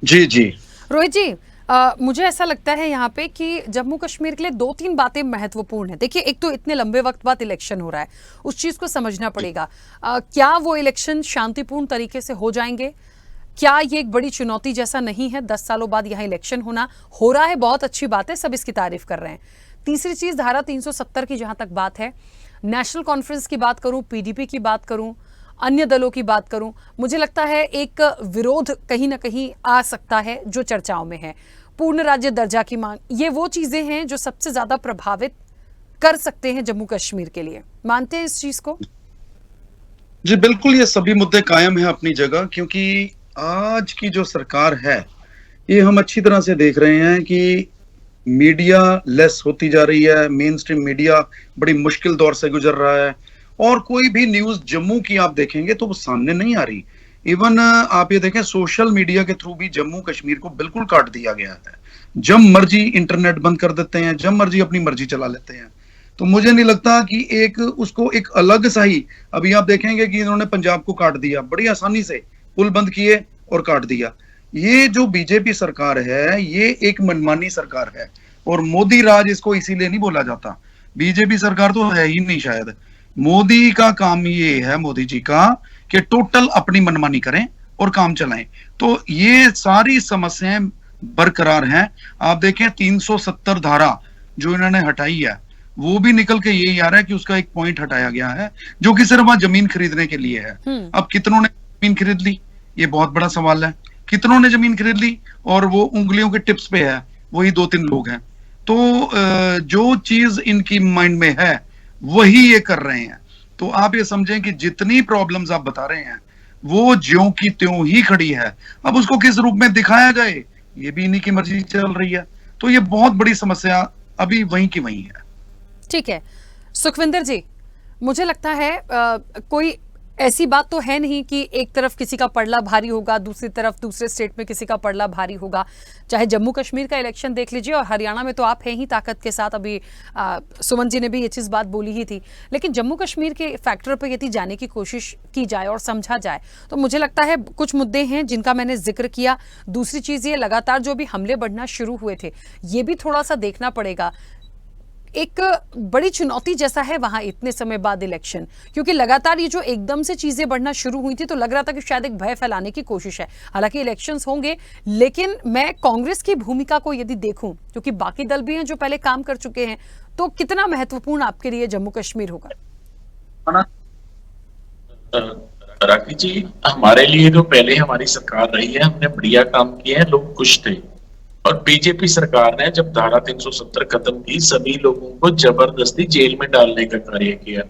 जी रोहित जी, मुझे ऐसा लगता है यहाँ पे कि जम्मू कश्मीर के लिए 2-3 बातें महत्वपूर्ण है। देखिए, एक तो इतने लंबे वक्त बाद इलेक्शन हो रहा है, उस चीज को समझना पड़ेगा। क्या वो इलेक्शन शांतिपूर्ण तरीके से हो जाएंगे? क्या ये एक बड़ी चुनौती जैसा नहीं है? 10 सालों बाद यहाँ इलेक्शन हो रहा है, बहुत अच्छी बात है, सब इसकी तारीफ कर रहे हैं। तीसरी चीज, धारा 370 की जहां तक बात है, नेशनल कॉन्फ्रेंस की बात करूं, पीडीपी की बात करूं, अन्य दलों की बात करूं, मुझे लगता है एक विरोध कहीं ना कहीं आ सकता है जो चर्चाओं में है। पूर्ण राज्य दर्जा की मांग, ये वो चीजें हैं जो सबसे ज्यादा प्रभावित कर सकते हैं जम्मू कश्मीर के लिए। मानते हैं इस चीज को? जी बिल्कुल, ये सभी मुद्दे कायम है अपनी जगह, क्योंकि आज की जो सरकार है ये हम अच्छी तरह से देख रहे हैं कि मीडिया लेस होती जा रही है, मेन स्ट्रीम मीडिया बड़ी मुश्किल दौर से गुजर रहा है, और कोई भी न्यूज जम्मू की आप देखेंगे तो वो सामने नहीं आ रही। इवन आप ये देखें, सोशल मीडिया के थ्रू भी जम्मू कश्मीर को बिल्कुल काट दिया गया है। जब मर्जी इंटरनेट बंद कर देते हैं, जब मर्जी अपनी मर्जी चला लेते हैं। तो मुझे नहीं लगता कि उसको एक अलग सा ही, अभी आप देखेंगे कि इन्होंने पंजाब को काट दिया, बड़ी आसानी से पुल बंद किए और काट दिया। ये जो बीजेपी सरकार है ये एक मनमानी सरकार है, और मोदी राज इसको इसीलिए नहीं बोला जाता। बीजेपी सरकार तो है ही नहीं शायद। मोदी का काम ये है, मोदी जी का, कि टोटल अपनी मनमानी करें और काम चलाएं। तो ये सारी समस्याएं बरकरार हैं। आप देखें 370 धारा जो इन्होंने हटाई है, वो भी निकल के यही आ रहा है कि उसका एक पॉइंट हटाया गया है जो कि सिर्फ वहां जमीन खरीदने के लिए है। अब कितनों ने जमीन खरीद ली, ये बहुत बड़ा सवाल है। कितनों ने जमीन खरीद ली और वो उंगलियों के टिप्स पे है, वही 2-3 लोग हैं। तो जो चीज इनकी माइंड में है वही ये कर रहे हैं। तो आप ये समझें कि जितनी प्रॉब्लम्स आप बता रहे हैं वो ज्यों की त्यों ही खड़ी है। अब उसको किस रूप में दिखाया जाए ये भी इन्हीं की मर्जी चल रही है। तो ये बहुत बड़ी समस्या अभी वहीं की वहीं है। ठीक है सुखविंदर जी, मुझे लगता है कोई ऐसी बात तो है नहीं कि एक तरफ किसी का पड़ला भारी होगा, दूसरी तरफ दूसरे स्टेट में किसी का पड़ला भारी होगा। चाहे जम्मू कश्मीर का इलेक्शन देख लीजिए, और हरियाणा में तो आप हैं ही ताकत के साथ। अभी सुमन जी ने भी ये चीज़ बात बोली ही थी। लेकिन जम्मू कश्मीर के फैक्टर पर यदि जाने की कोशिश की जाए और समझा जाए तो मुझे लगता है कुछ मुद्दे हैं जिनका मैंने जिक्र किया। दूसरी चीज़ ये, लगातार जो भी हमले बढ़ना शुरू हुए थे ये भी थोड़ा सा देखना पड़ेगा। एक बड़ी चुनौती जैसा है वहां इतने समय बाद इलेक्शन, क्योंकि लगातार ये जो एकदम से चीजें बढ़ना शुरू हुई थी तो लग रहा था कि शायद एक भय फैलाने की कोशिश है। हालांकि इलेक्शंस होंगे, लेकिन मैं कांग्रेस की भूमिका को यदि देखूं, क्योंकि बाकी दल भी हैं जो पहले काम कर चुके हैं, तो कितना महत्वपूर्ण आपके लिए जम्मू कश्मीर होगा? राखी जी, हमारे लिए तो पहले हमारी सरकार रही है, हमने बढ़िया काम किया है, लोग खुश थे। और बीजेपी सरकार ने जब धारा 370 खत्म की, सभी लोगों को जबरदस्ती जेल में डालने का कार्य किया।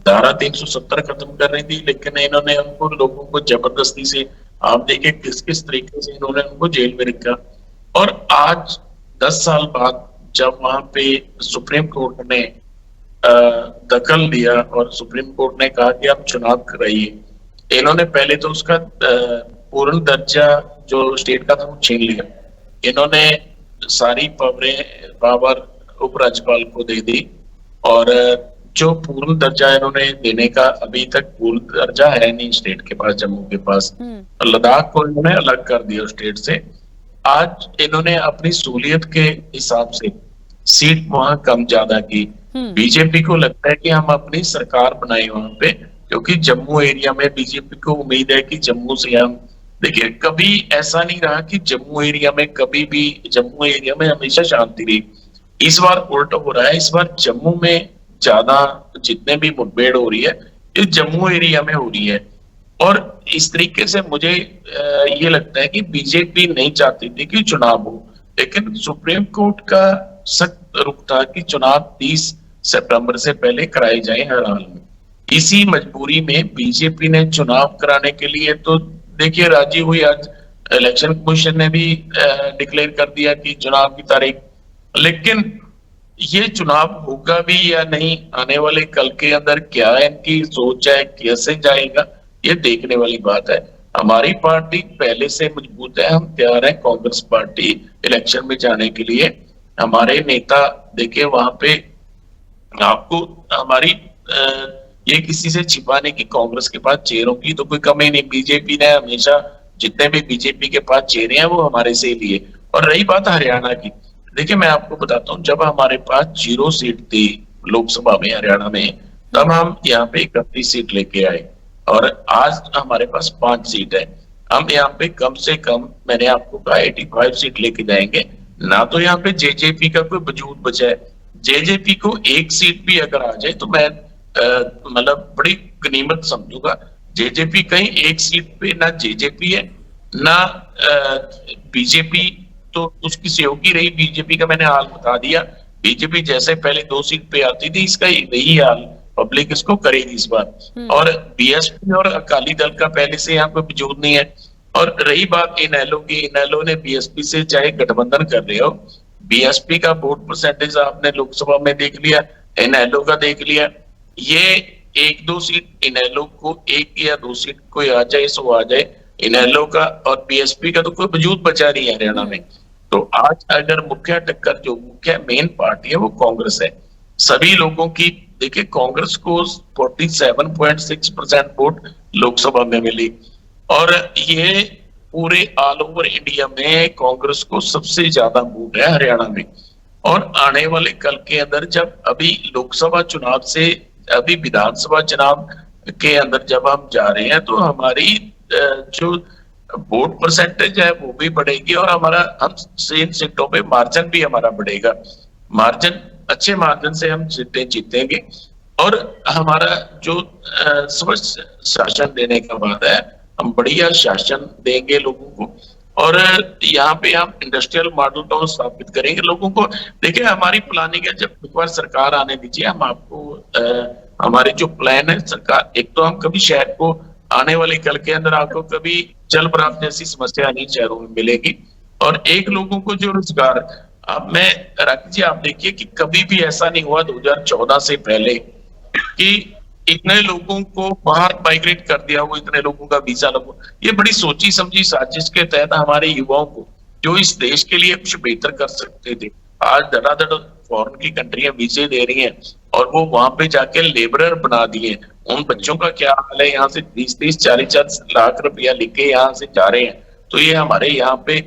धारा 370 खत्म कर रही थी, लेकिन इन्होंने उनको लोगों को जबरदस्ती से आप देखिए किस किस तरीके से इन्होंने उनको जेल में रखा। और आज 10 साल बाद जब वहां पे सुप्रीम कोर्ट ने दखल लिया और सुप्रीम कोर्ट ने कहा कि आप चुनाव कराइए, इन्होंने पहले तो उसका पूर्ण दर्जा जो स्टेट का था वो छीन लिया। इन्होंने सारी पावर उपराज्यपाल को दे दी और जो पूर्ण दर्जा इन्होंने देने का अभी तक पूर्ण दर्जा है नहीं स्टेट के पास, जम्मू के पास। लद्दाख को इन्होंने अलग कर दिया स्टेट से। आज इन्होंने अपनी सहूलियत के हिसाब से सीट वहां कम ज्यादा की। बीजेपी को लगता है कि हम अपनी सरकार बनाए वहां पे, क्योंकि जम्मू एरिया में बीजेपी को उम्मीद है कि जम्मू से हम, देखिए कभी ऐसा नहीं रहा कि जम्मू एरिया में हमेशा शांति रही। इस बार उल्ट हो रहा है। इस बार जम्मू में ज्यादा जितने भी मुठभेड़ हो रही है ये जम्मू एरिया में हो रही है। और इस तरीके से मुझे ये लगता है कि बीजेपी नहीं चाहती थी कि चुनाव हो, लेकिन सुप्रीम कोर्ट का सख्त रुख था कि चुनाव 30 सितंबर से पहले कराए जाए हर हाल में। इसी मजबूरी में बीजेपी ने चुनाव कराने के लिए तो देखिए राजी हुई। आज इलेक्शन कमीशन ने भी डिक्लेयर कर दिया कि चुनाव की तारीख, लेकिन ये चुनाव होगा भी या नहीं, आने वाले कल के अंदर क्या इनकी सोच है, कैसे जाएगा, ये देखने वाली बात है। हमारी पार्टी पहले से मजबूत है, हम तैयार हैं कांग्रेस पार्टी इलेक्शन में जाने के लिए। हमारे नेता देखिए वहां पे आपको हमारी ये किसी से छिपाने की, कांग्रेस के पास चेहरों की तो कोई कमी नहीं। बीजेपी ने हमेशा जितने भी बीजेपी के पास चेहरे हैं वो हमारे से लिए। और रही बात हरियाणा की, देखिए मैं आपको बताता हूँ, जब हमारे पास 0 सीट थी लोकसभा में हरियाणा में, तब हम यहाँ पे 31 सीट लेके आए और आज हमारे पास 5 सीट है। हम यहाँ पे कम से कम, मैंने आपको कहा 85 सीट लेके जाएंगे। ना तो यहाँ पे जेजेपी का कोई वजूद बचा है। जेजेपी को 1 सीट भी अगर आ जाए तो मैं मतलब बड़ी गनीमत समझूंगा। जेजेपी कहीं 1 सीट पे ना जेजेपी है ना बीजेपी, तो उसकी सहयोगी रही बीजेपी का मैंने हाल बता दिया। बीजेपी जैसे पहले 2 सीट पे आती थी, इसका यही हाल पब्लिक इसको करेगी इस बार। और बीएसपी और अकाली दल का पहले से यहाँ पे वजूद नहीं है। और रही बात इनेलो की, इनेलो ने बीएसपी से चाहे गठबंधन कर रहे हो, बीएसपी का वोट परसेंटेज आपने लोकसभा में देख लिया, इनेलो का देख लिया। ये 1-2 सीट इनेलो को, 1 या 2 सीट कोई आ जाए सो आ जाए, इनेलो का और बीएसपी का तो कोई वजूद बचा नहीं है हरियाणा में। तो आज अगर मुख्य टक्कर, जो मुख्य मेन पार्टी है वो कांग्रेस है। सभी लोगों की देखिए, कांग्रेस को 47.6% वोट लोकसभा में मिली और ये पूरे ऑल ओवर इंडिया में कांग्रेस को सबसे ज्यादा वोट है हरियाणा में। और आने वाले कल के अंदर, जब अभी लोकसभा चुनाव से अभी विधानसभा चुनाव के अंदर जब हम जा रहे हैं, तो हमारी जो वोट परसेंटेज है वो भी बढ़ेगी और हमारा, हम इन सीटों पे मार्जिन भी हमारा बढ़ेगा। मार्जिन, अच्छे मार्जिन से हम सीटें जीतेंगे और हमारा जो स्वस्थ शासन देने का वादा है, हम बढ़िया शासन देंगे लोगों को। और यहाँ पे हम इंडस्ट्रियल मॉडल टाउन स्थापित करेंगे लोगों को। देखिए हमारी प्लानिंग है, जब एक बार सरकार आने दीजिए, हम आपको हमारे जो प्लान है सरकार, एक तो हम कभी शहर को आने वाले कल के अंदर आपको कभी जल भराव जैसी समस्या नहीं शहरों में मिलेगी। और एक लोगों को जो रोजगार, अब मैं राकेश जी आप देखिए कि कभी भी ऐसा नहीं हुआ 2014 से पहले कि इतने लोगों को बाहर माइग्रेट कर दिया हो, इतने लोगों का वीजा लगो। ये बड़ी सोची समझी साजिश के तहत हमारे युवाओं को, जो इस देश के लिए कुछ बेहतर कर सकते थे, आज धड़ाधड़ फॉरेन की कंट्रियां वीजे दे रही हैं और वो वहां पे जाके लेबरर बना दिए। उन बच्चों का क्या हाल है, यहाँ से 20-30, 40 लाख रुपया लेके यहाँ से जा रहे हैं। तो ये हमारे यहाँ पे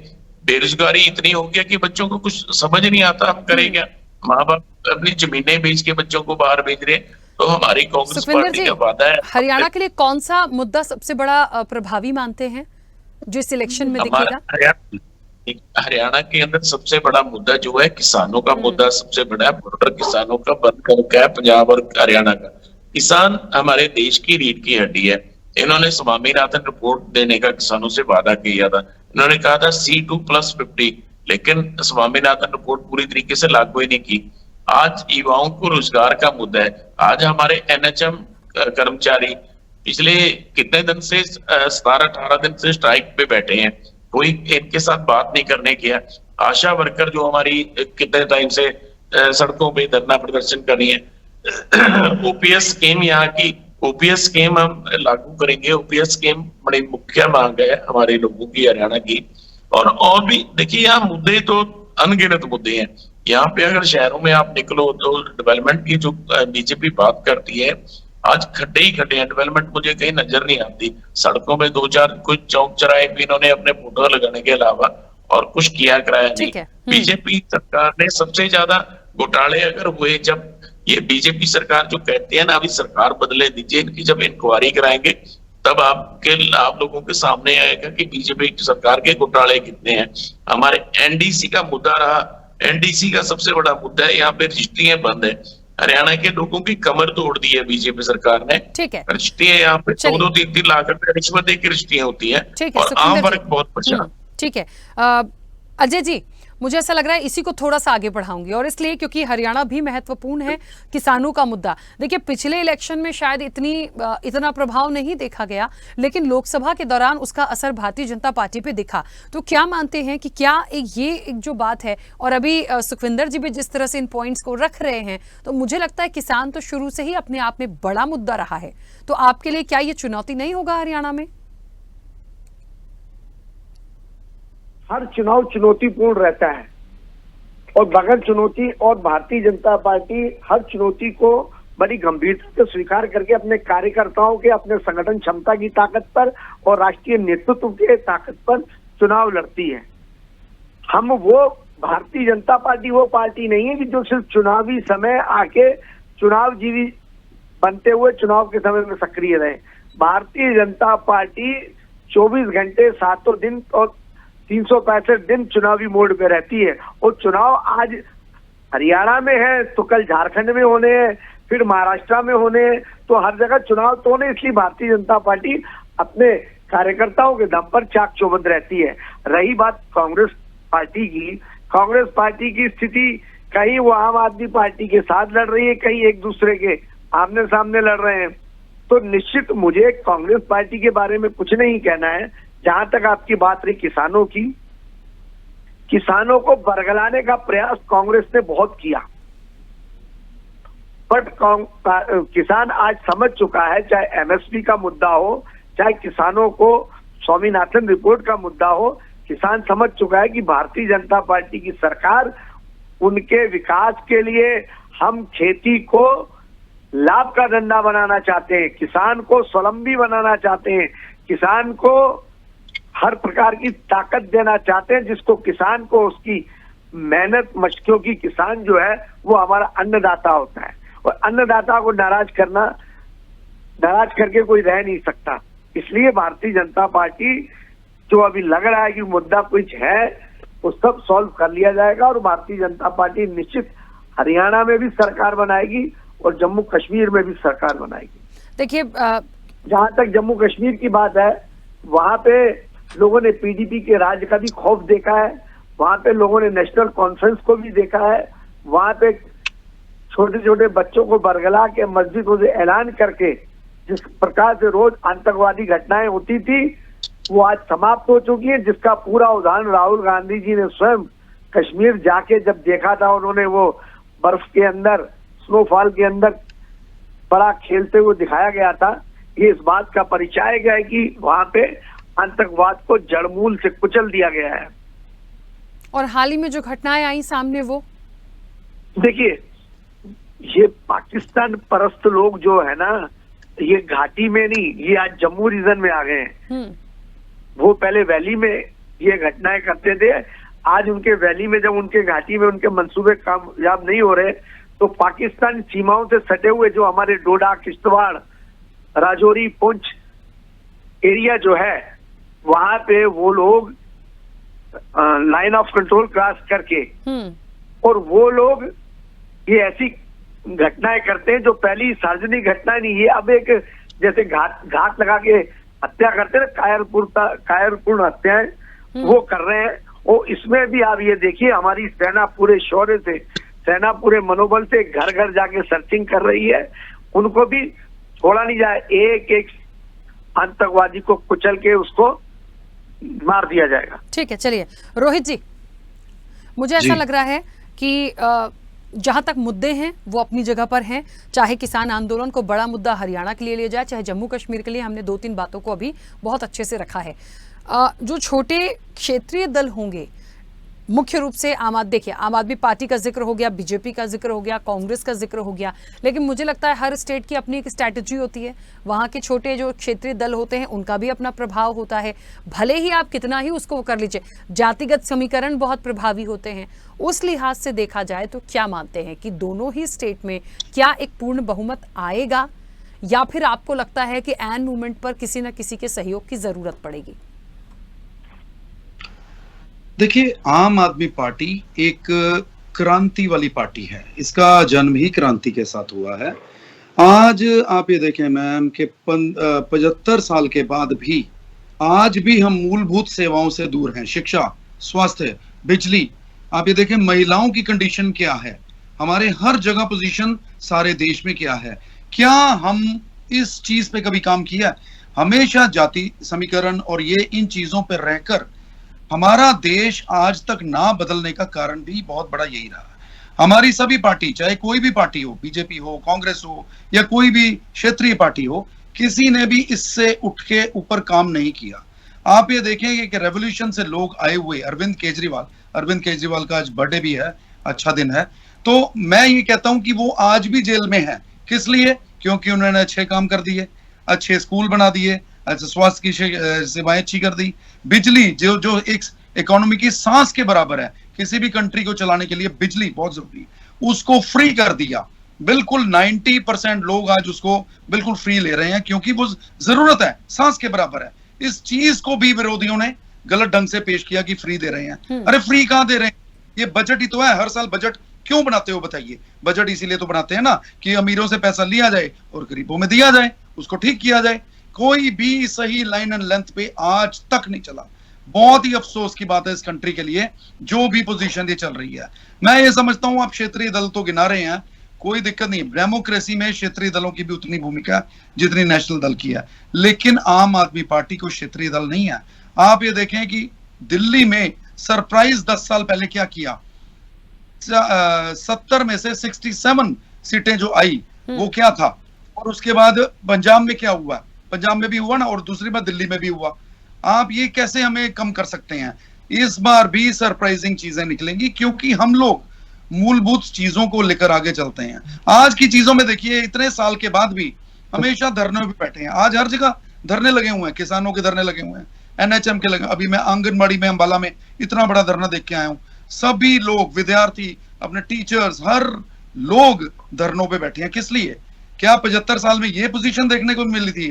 बेरोजगारी इतनी हो गया कि बच्चों को कुछ समझ नहीं आता, हम करेंगे। माँ बाप अपनी जमीनें बेच के बच्चों को बाहर भेज रहे हैं। तो हमारी कांग्रेस पार्टी का वादा है। हरियाणा के लिए कौन सा मुद्दा सबसे बड़ा प्रभावी मानते हैं जो इस इलेक्शन में दिखेगा? हरियाणा के अंदर सबसे बड़ा मुद्दा जो है किसानों का मुद्दा सबसे बड़ा है। बॉर्डर किसानों का बंद कर रखा है पंजाब और हरियाणा का। किसान हमारे देश की रीढ़ की हड्डी है। इन्होंने स्वामीनाथन रिपोर्ट देने का किसानों से वादा किया था। इन्होंने कहा था C2+50, लेकिन स्वामीनाथन रिपोर्ट पूरी तरीके से लागू ही नहीं की। आज युवाओं को रोजगार का मुद्दा है। आज हमारे NHM कर्मचारी पिछले कितने दिन से 17-18 दिन से स्ट्राइक पे बैठे हैं, कोई इनके साथ बात नहीं करने किया। आशा वर्कर जो हमारी कितने टाइम से सड़कों पे धरना प्रदर्शन कर रही है। ओपीएस स्कीम, यहाँ की ओपीएस स्कीम हम लागू करेंगे। ओपीएस स्कीम बड़ी मुख्य मांग है हमारे लोगों की, हरियाणा की। और भी देखिए, यहाँ मुद्दे तो अनगिनत मुद्दे हैं। यहाँ पे अगर शहरों में आप निकलो तो डेवलपमेंट की जो बीजेपी बात करती है, आज खड्डे ही खड्डे हैं। डेवलपमेंट मुझे कहीं नजर नहीं आती। सड़कों में 2-4 कुछ चौक चौराहे भी इन्होंने अपने फोटो लगाने के अलावा और कुछ किया कराया नहीं। बीजेपी सरकार ने सबसे ज्यादा घोटाले अगर हुए, जब ये बीजेपी सरकार जो कहते हैं ना अभी सरकार बदले दीजिए, इनकी जब इंक्वायरी कराएंगे तब आप लोगों के सामने आएगा कि बीजेपी सरकार के घोटाले कितने हैं। हमारे एनडीसी का मुद्दा रहा, एनडीसी का सबसे बड़ा मुद्दा है, यहाँ पे रजिस्ट्रियां बंद है। हरियाणा के लोगों की कमर तोड़ दी है बीजेपी सरकार ने। ठीक है, रजिस्ट्रियां यहाँ पे 2-3 लाख रुपए रिश्वत दे की रजिस्ट्रियां होती है और आम वर्ग बहुत परेशान। ठीक है अजय जी, मुझे ऐसा लग रहा है इसी को थोड़ा सा आगे बढ़ाऊंगी, और इसलिए क्योंकि हरियाणा भी महत्वपूर्ण है, किसानों का मुद्दा। देखिए, पिछले इलेक्शन में शायद इतना प्रभाव नहीं देखा गया, लेकिन लोकसभा के दौरान उसका असर भारतीय जनता पार्टी पे दिखा। तो क्या मानते हैं कि क्या एक जो बात है, और अभी सुखविंदर जी भी जिस तरह से इन पॉइंट्स को रख रहे हैं, तो मुझे लगता है किसान तो शुरू से ही अपने आप में बड़ा मुद्दा रहा है। तो आपके लिए क्या ये चुनौती नहीं होगा हरियाणा में? हर चुनाव चुनौतीपूर्ण रहता है, और बगैर चुनौती, और भारतीय जनता पार्टी हर चुनौती को बड़ी गंभीरता से स्वीकार करके अपने कार्यकर्ताओं के, अपने संगठन क्षमता की ताकत पर और राष्ट्रीय नेतृत्व के ताकत पर चुनाव लड़ती है। हम वो भारतीय जनता पार्टी वो पार्टी नहीं है कि जो सिर्फ चुनावी समय आके चुनाव जीवी बनते हुए चुनाव के समय में सक्रिय रहे। भारतीय जनता पार्टी 24 घंटे 7 दिन और 365 दिन चुनावी मोड पे रहती है। और चुनाव आज हरियाणा में है तो कल झारखंड में होने हैं, फिर महाराष्ट्र में होने हैं, तो हर जगह चुनाव तो होने। इसलिए भारतीय जनता पार्टी अपने कार्यकर्ताओं के दम पर चाक चौबंद रहती है। रही बात कांग्रेस पार्टी की स्थिति, कहीं वो आम आदमी पार्टी के साथ लड़ रही है, कहीं एक दूसरे के आमने सामने लड़ रहे हैं। तो निश्चित मुझे कांग्रेस पार्टी के बारे में कुछ नहीं कहना है। जहां तक आपकी बात रही किसानों की, किसानों को बरगलाने का प्रयास कांग्रेस ने बहुत किया, बट किसान आज समझ चुका है, चाहे एमएसपी का मुद्दा हो, चाहे किसानों को स्वामीनाथन रिपोर्ट का मुद्दा हो, किसान समझ चुका है कि भारतीय जनता पार्टी की सरकार उनके विकास के लिए, हम खेती को लाभ का धंधा बनाना चाहते हैं, किसान को स्वावलंबी बनाना चाहते हैं, किसान को हर प्रकार की ताकत देना चाहते हैं, जिसको किसान को उसकी मेहनत मशकों की, किसान जो है वो हमारा अन्नदाता होता है, और अन्नदाता को नाराज करके कोई रह नहीं सकता। इसलिए भारतीय जनता पार्टी जो अभी लग रहा है कि मुद्दा कुछ है, वो सब सॉल्व कर लिया जाएगा, और भारतीय जनता पार्टी निश्चित हरियाणा में भी सरकार बनाएगी और जम्मू कश्मीर में भी सरकार बनाएगी। देखिए, जहां तक जम्मू कश्मीर की बात है, वहां पे लोगों ने पीडीपी के राज का भी खौफ देखा है, वहां पे लोगों ने नेशनल कॉन्फ्रेंस को भी देखा है, वहां पे छोटे छोटे बच्चों को बरगला के मस्जिदों से ऐलान करके जिस प्रकार से रोज आतंकवादी घटनाएं होती थी, वो आज समाप्त हो चुकी है, जिसका पूरा उदाहरण राहुल गांधी जी ने स्वयं कश्मीर जाके जब देखा था, उन्होंने वो बर्फ के अंदर, स्नोफॉल के अंदर बड़ा खेलते हुए दिखाया गया था। ये इस बात का परिचय है कि वहां पे आतंकवाद को जड़मूल से कुचल दिया गया है। और हाल ही में जो घटनाएं आई सामने, वो देखिए, ये पाकिस्तान परस्त लोग जो है ना, ये घाटी में नहीं, ये आज जम्मू रीजन में आ गए हैं। वो पहले वैली में ये घटनाएं करते थे, आज उनके वैली में, जब उनके घाटी में उनके मंसूबे कामयाब नहीं हो रहे, तो पाकिस्तान सीमाओं से सटे हुए जो हमारे डोडा, किश्तवाड़, राजौरी, पुंछ एरिया जो है, वहां पे वो लोग लाइन ऑफ कंट्रोल क्रॉस करके, और वो लोग ये ऐसी घटनाएं करते हैं जो पहली सार्वजनिक घटनाएं नहीं, ये अब एक जैसे घात लगा के हत्या करते हैं, कायरपूर्ण हत्याएं वो कर रहे हैं। और इसमें भी आप ये देखिए, हमारी सेना पूरे शौर्य से, सेना पूरे मनोबल से घर घर जाके सर्चिंग कर रही है, उनको भी छोड़ा नहीं जाए। एक एक आतंकवादी को कुचल के उसको मार दिया जाएगा। ठीक है, चलिए रोहित जी, मुझे ऐसा लग रहा है कि जहां तक मुद्दे हैं वो अपनी जगह पर हैं, चाहे किसान आंदोलन को बड़ा मुद्दा हरियाणा के लिए लिया जाए, चाहे जम्मू कश्मीर के लिए, हमने 2-3 बातों को अभी बहुत अच्छे से रखा है। जो छोटे क्षेत्रीय दल होंगे, मुख्य रूप से आम आदमी पार्टी का जिक्र हो गया, बीजेपी का जिक्र हो गया, कांग्रेस का जिक्र हो गया, लेकिन मुझे लगता है हर स्टेट की अपनी एक स्ट्रैटेजी होती है। वहाँ के छोटे जो क्षेत्रीय दल होते हैं उनका भी अपना प्रभाव होता है, भले ही आप कितना ही उसको कर लीजिए। जातिगत समीकरण बहुत प्रभावी होते हैं। उस लिहाज से देखा जाए तो क्या मानते हैं कि दोनों ही स्टेट में क्या एक पूर्ण बहुमत आएगा, या फिर आपको लगता है कि एन मूवमेंट पर किसी न किसी के सहयोग की जरूरत पड़ेगी? देखिए, आम आदमी पार्टी एक क्रांति वाली पार्टी है। इसका जन्म ही क्रांति के साथ हुआ है। आज आप ये देखें मैम कि 75 साल के बाद भी आज भी हम मूलभूत सेवाओं से दूर हैं। शिक्षा, स्वास्थ्य, बिजली, आप ये देखें महिलाओं की कंडीशन क्या है, हमारे हर जगह पोजीशन सारे देश में क्या है। क्या हम इस चीज पे कभी काम किया? हमेशा जाति समीकरण और ये इन चीजों पर रहकर हमारा देश आज तक ना बदलने का कारण भी बहुत बड़ा यही रहा। हमारी सभी पार्टी, चाहे कोई भी पार्टी हो, बीजेपी हो, कांग्रेस हो या कोई भी क्षेत्रीय पार्टी हो, किसी ने भी इससे उठ के ऊपर काम नहीं किया। आप ये देखेंगे कि रेवोल्यूशन से लोग आए हुए, अरविंद केजरीवाल का आज बर्थडे भी है, अच्छा दिन है, तो मैं ये कहता हूं कि वो आज भी जेल में है। किस लिए? क्योंकि उन्होंने अच्छे काम कर दिए, अच्छे स्कूल बना दिए, अच्छा स्वास्थ्य की सेवाएं अच्छी कर दी, बिजली जो एक इकोनॉमी की सांस के बराबर है, किसी भी कंट्री को चलाने के लिए बिजली बहुत जरूरी, उसको फ्री कर दिया। बिल्कुल 90% लोग आज उसको बिल्कुल फ्री ले रहे हैं क्योंकि वो जरूरत है, सांस के बराबर है। इस चीज को भी विरोधियों ने गलत ढंग से पेश किया कि फ्री दे रहे हैं। अरे फ्री कहां दे रहे हैं? ये बजट ही तो है। हर साल बजट क्यों बनाते हो बताइए? बजट इसीलिए तो बनाते हैं ना कि अमीरों से पैसा लिया जाए और गरीबों में दिया जाए, उसको ठीक किया जाए। कोई भी सही लाइन एंड लेंथ पे आज तक नहीं चला। बहुत ही अफसोस की बात है इस कंट्री के लिए, जो भी पोजीशन ये चल रही है। मैं ये समझता हूं आप क्षेत्रीय दल तो गिना रहे हैं, कोई दिक्कत नहीं। डेमोक्रेसी में क्षेत्रीय दलों की भी उतनी भूमिका जितनी नेशनल दल की है, लेकिन आम आदमी पार्टी को क्षेत्रीय दल नहीं है। आप ये देखें कि दिल्ली में सरप्राइज 10 साल पहले क्या किया, 70 में से 67 सीटें जो आई वो क्या था, और उसके बाद पंजाब में क्या हुआ, पंजाब में भी हुआ ना, और दूसरी बार दिल्ली में भी हुआ। आप ये कैसे हमें कम कर सकते हैं? इस बार भी सरप्राइजिंग चीजें निकलेंगी क्योंकि हम लोग मूलभूत चीजों को लेकर आगे चलते हैं। आज की चीजों में देखिए, इतने साल के बाद भी हमेशा धरने पे बैठे हैं। आज हर जगह धरने लगे हुए हैं, किसानों के धरने लगे हुए हैं, एनएचएम के लगे। अभी मैं आंगनबाड़ी में अंबाला में इतना बड़ा धरना देख के आया हूं। सभी लोग, विद्यार्थी, अपने टीचर्स, हर लोग धरनों पे बैठे हैं। किस लिए? क्या 75 साल में ये पोजीशन देखने को मिली थी?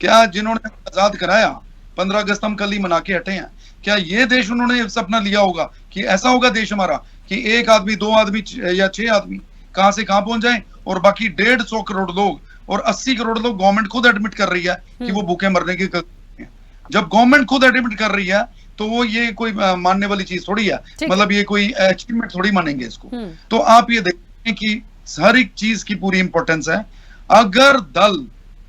क्या जिन्होंने आजाद कराया, 15 अगस्त हम कल ही मना के हटे हैं, क्या ये देश उन्होंने सपना लिया होगा कि ऐसा होगा देश हमारा कि एक आदमी, 2 आदमी या 6 आदमी कहां से कहां पहुंच जाएं, और बाकी 150 करोड़ लोग और 80 करोड़ लोग गवर्नमेंट खुद एडमिट कर रही है कि वो भूखे मरने की। जब गवर्नमेंट खुद एडमिट कर रही है तो वो ये कोई मानने वाली चीज थोड़ी है, मतलब ये कोई अचीवमेंट थोड़ी मानेंगे इसको। तो आप ये देखें कि हर एक चीज की पूरी इंपॉर्टेंस है। अगर दल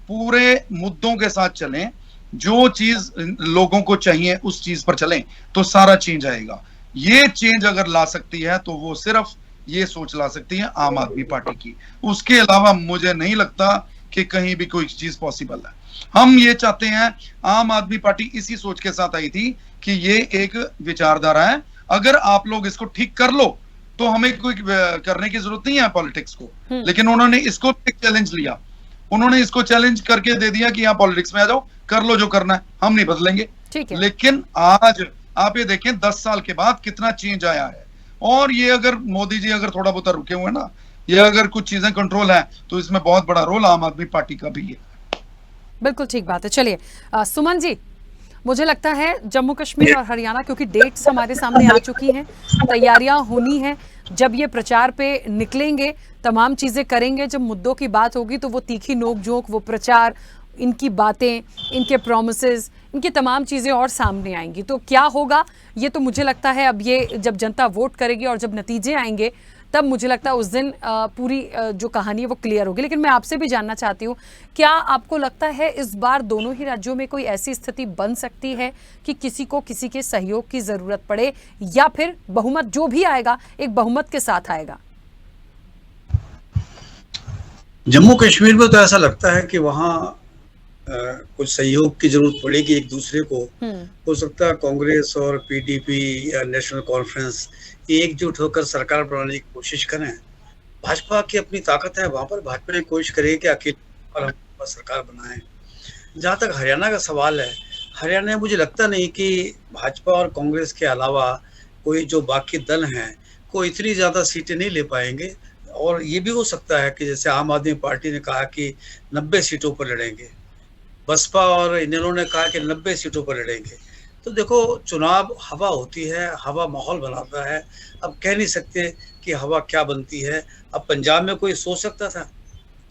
पूरे मुद्दों के साथ चलें, जो चीज लोगों को चाहिए उस चीज पर चलें, तो सारा चेंज आएगा। ये चेंज अगर ला सकती है तो वो सिर्फ ये सोच ला सकती है आम आदमी पार्टी की। उसके अलावा मुझे नहीं लगता कि कहीं भी कोई चीज पॉसिबल है। हम ये चाहते हैं, आम आदमी पार्टी इसी सोच के साथ आई थी कि ये एक विचारधारा है, अगर आप लोग इसको ठीक कर लो तो हमें कोई करने की जरूरत नहीं है पॉलिटिक्स को। लेकिन उन्होंने इसको एक चैलेंज लिया, उन्होंने इसको चैलेंज करके दे दिया कि यहाँ पॉलिटिक्स में आ जाओ, कर लो जो करना है, हम नहीं बदलेंगे। लेकिन आज आप ये देखें 10 साल के बाद कितना चेंज आया है। और ये अगर मोदी जी अगर थोड़ा बहुत रुके हुए ना, ये अगर कुछ चीजें कंट्रोल है, तो इसमें बहुत बड़ा रोल आम आदमी पार्टी का भी है। बिल्कुल ठीक बात है। चलिए सुमन जी, मुझे लगता है जम्मू कश्मीर और हरियाणा, क्योंकि डेट्स हमारे सामने आ चुकी हैं, तैयारियां होनी हैं। जब ये प्रचार पे निकलेंगे, तमाम चीज़ें करेंगे, जब मुद्दों की बात होगी तो वो तीखी नोक झोंक, वो प्रचार, इनकी बातें, इनके प्रॉमिसेस, इनकी तमाम चीज़ें और सामने आएंगी। तो क्या होगा ये तो मुझे लगता है अब ये जब जनता वोट करेगी और जब नतीजे आएंगे तब मुझे लगता है उस दिन पूरी जो कहानी है वो क्लियर होगी। लेकिन मैं आपसे भी जानना चाहती हूँ, क्या आपको लगता है इस बार दोनों ही राज्यों में कोई ऐसी स्थिति बन सकती है कि किसी को किसी के सहयोग की जरूरत पड़े, या फिर बहुमत जो भी आएगा एक बहुमत के साथ आएगा? जम्मू कश्मीर में तो ऐसा लगता है कि वहाँ कुछ सहयोग की जरूरत पड़ेगी एक दूसरे को। हो सकता है कांग्रेस और पीडीपी या नेशनल कॉन्फ्रेंस एकजुट होकर सरकार बनाने की कोशिश करें। भाजपा की अपनी ताकत है, वहां पर भाजपा ने कोशिश करेगी कि अकेले हम सरकार बनाएं। जहां तक हरियाणा का सवाल है, हरियाणा में मुझे लगता नहीं कि भाजपा और कांग्रेस के अलावा कोई जो बाकी दल हैं कोई इतनी ज्यादा सीटें नहीं ले पाएंगे। और ये भी हो सकता है कि जैसे आम आदमी पार्टी ने कहा कि 90 सीटों पर लड़ेंगे, बसपा और इन्होंने ने कहा कि 90 सीटों पर लड़ेंगे। तो देखो, चुनाव हवा होती है, हवा माहौल बनाता है। अब कह नहीं सकते कि हवा क्या बनती है। अब पंजाब में कोई सोच सकता था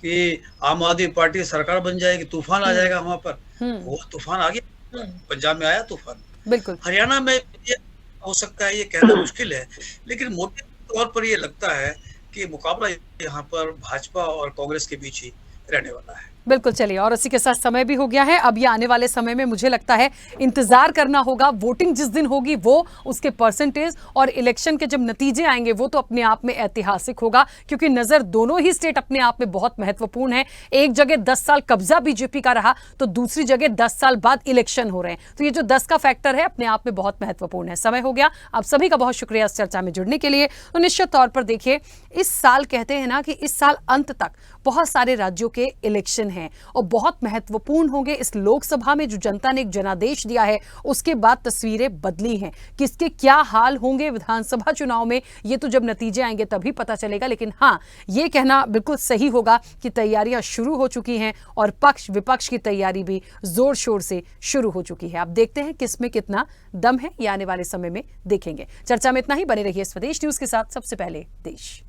कि आम आदमी पार्टी सरकार बन जाएगी, तूफान आ जाएगा वहां पर? वो तूफान आ गया, पंजाब में आया तूफान। बिल्कुल। हरियाणा में ये हो सकता है, ये कहना मुश्किल है, लेकिन मोटे तौर पर ये लगता है कि मुकाबला यहाँ पर भाजपा और कांग्रेस के बीच ही रहने वाला है। बिल्कुल। चलिए, और इसी के साथ समय भी हो गया है। अब ये आने वाले समय में मुझे लगता है इंतजार करना होगा। वोटिंग जिस दिन होगी वो, उसके परसेंटेज और इलेक्शन के जब नतीजे आएंगे वो तो अपने आप में ऐतिहासिक होगा, क्योंकि नजर दोनों ही स्टेट अपने आप में बहुत महत्वपूर्ण है। एक जगह 10 साल कब्जा बीजेपी का रहा तो दूसरी जगह 10 साल बाद इलेक्शन हो रहे हैं। तो ये जो 10 का फैक्टर है अपने आप में बहुत महत्वपूर्ण है। समय हो गया। आप सभी का बहुत शुक्रिया इस चर्चा में जुड़ने के लिए। तो निश्चित तौर पर देखिए, इस साल कहते हैं ना कि इस साल अंत तक बहुत सारे राज्यों के इलेक्शन हैं और बहुत महत्वपूर्ण होंगे। इस लोकसभा में जो जनता ने एक जनादेश दिया है उसके बाद तस्वीरें बदली हैं। किसके क्या हाल होंगे विधानसभा चुनाव में, ये तो जब नतीजे आएंगे तभी पता चलेगा। लेकिन हाँ, ये कहना बिल्कुल सही होगा कि तैयारियां शुरू हो चुकी हैं और पक्ष विपक्ष की तैयारी भी जोर शोर से शुरू हो चुकी है। अब देखते हैं किसमें कितना दम है, ये आने वाले समय में देखेंगे। चर्चा में इतना ही। बने रहिए स्वदेश न्यूज के साथ। सबसे पहले देश।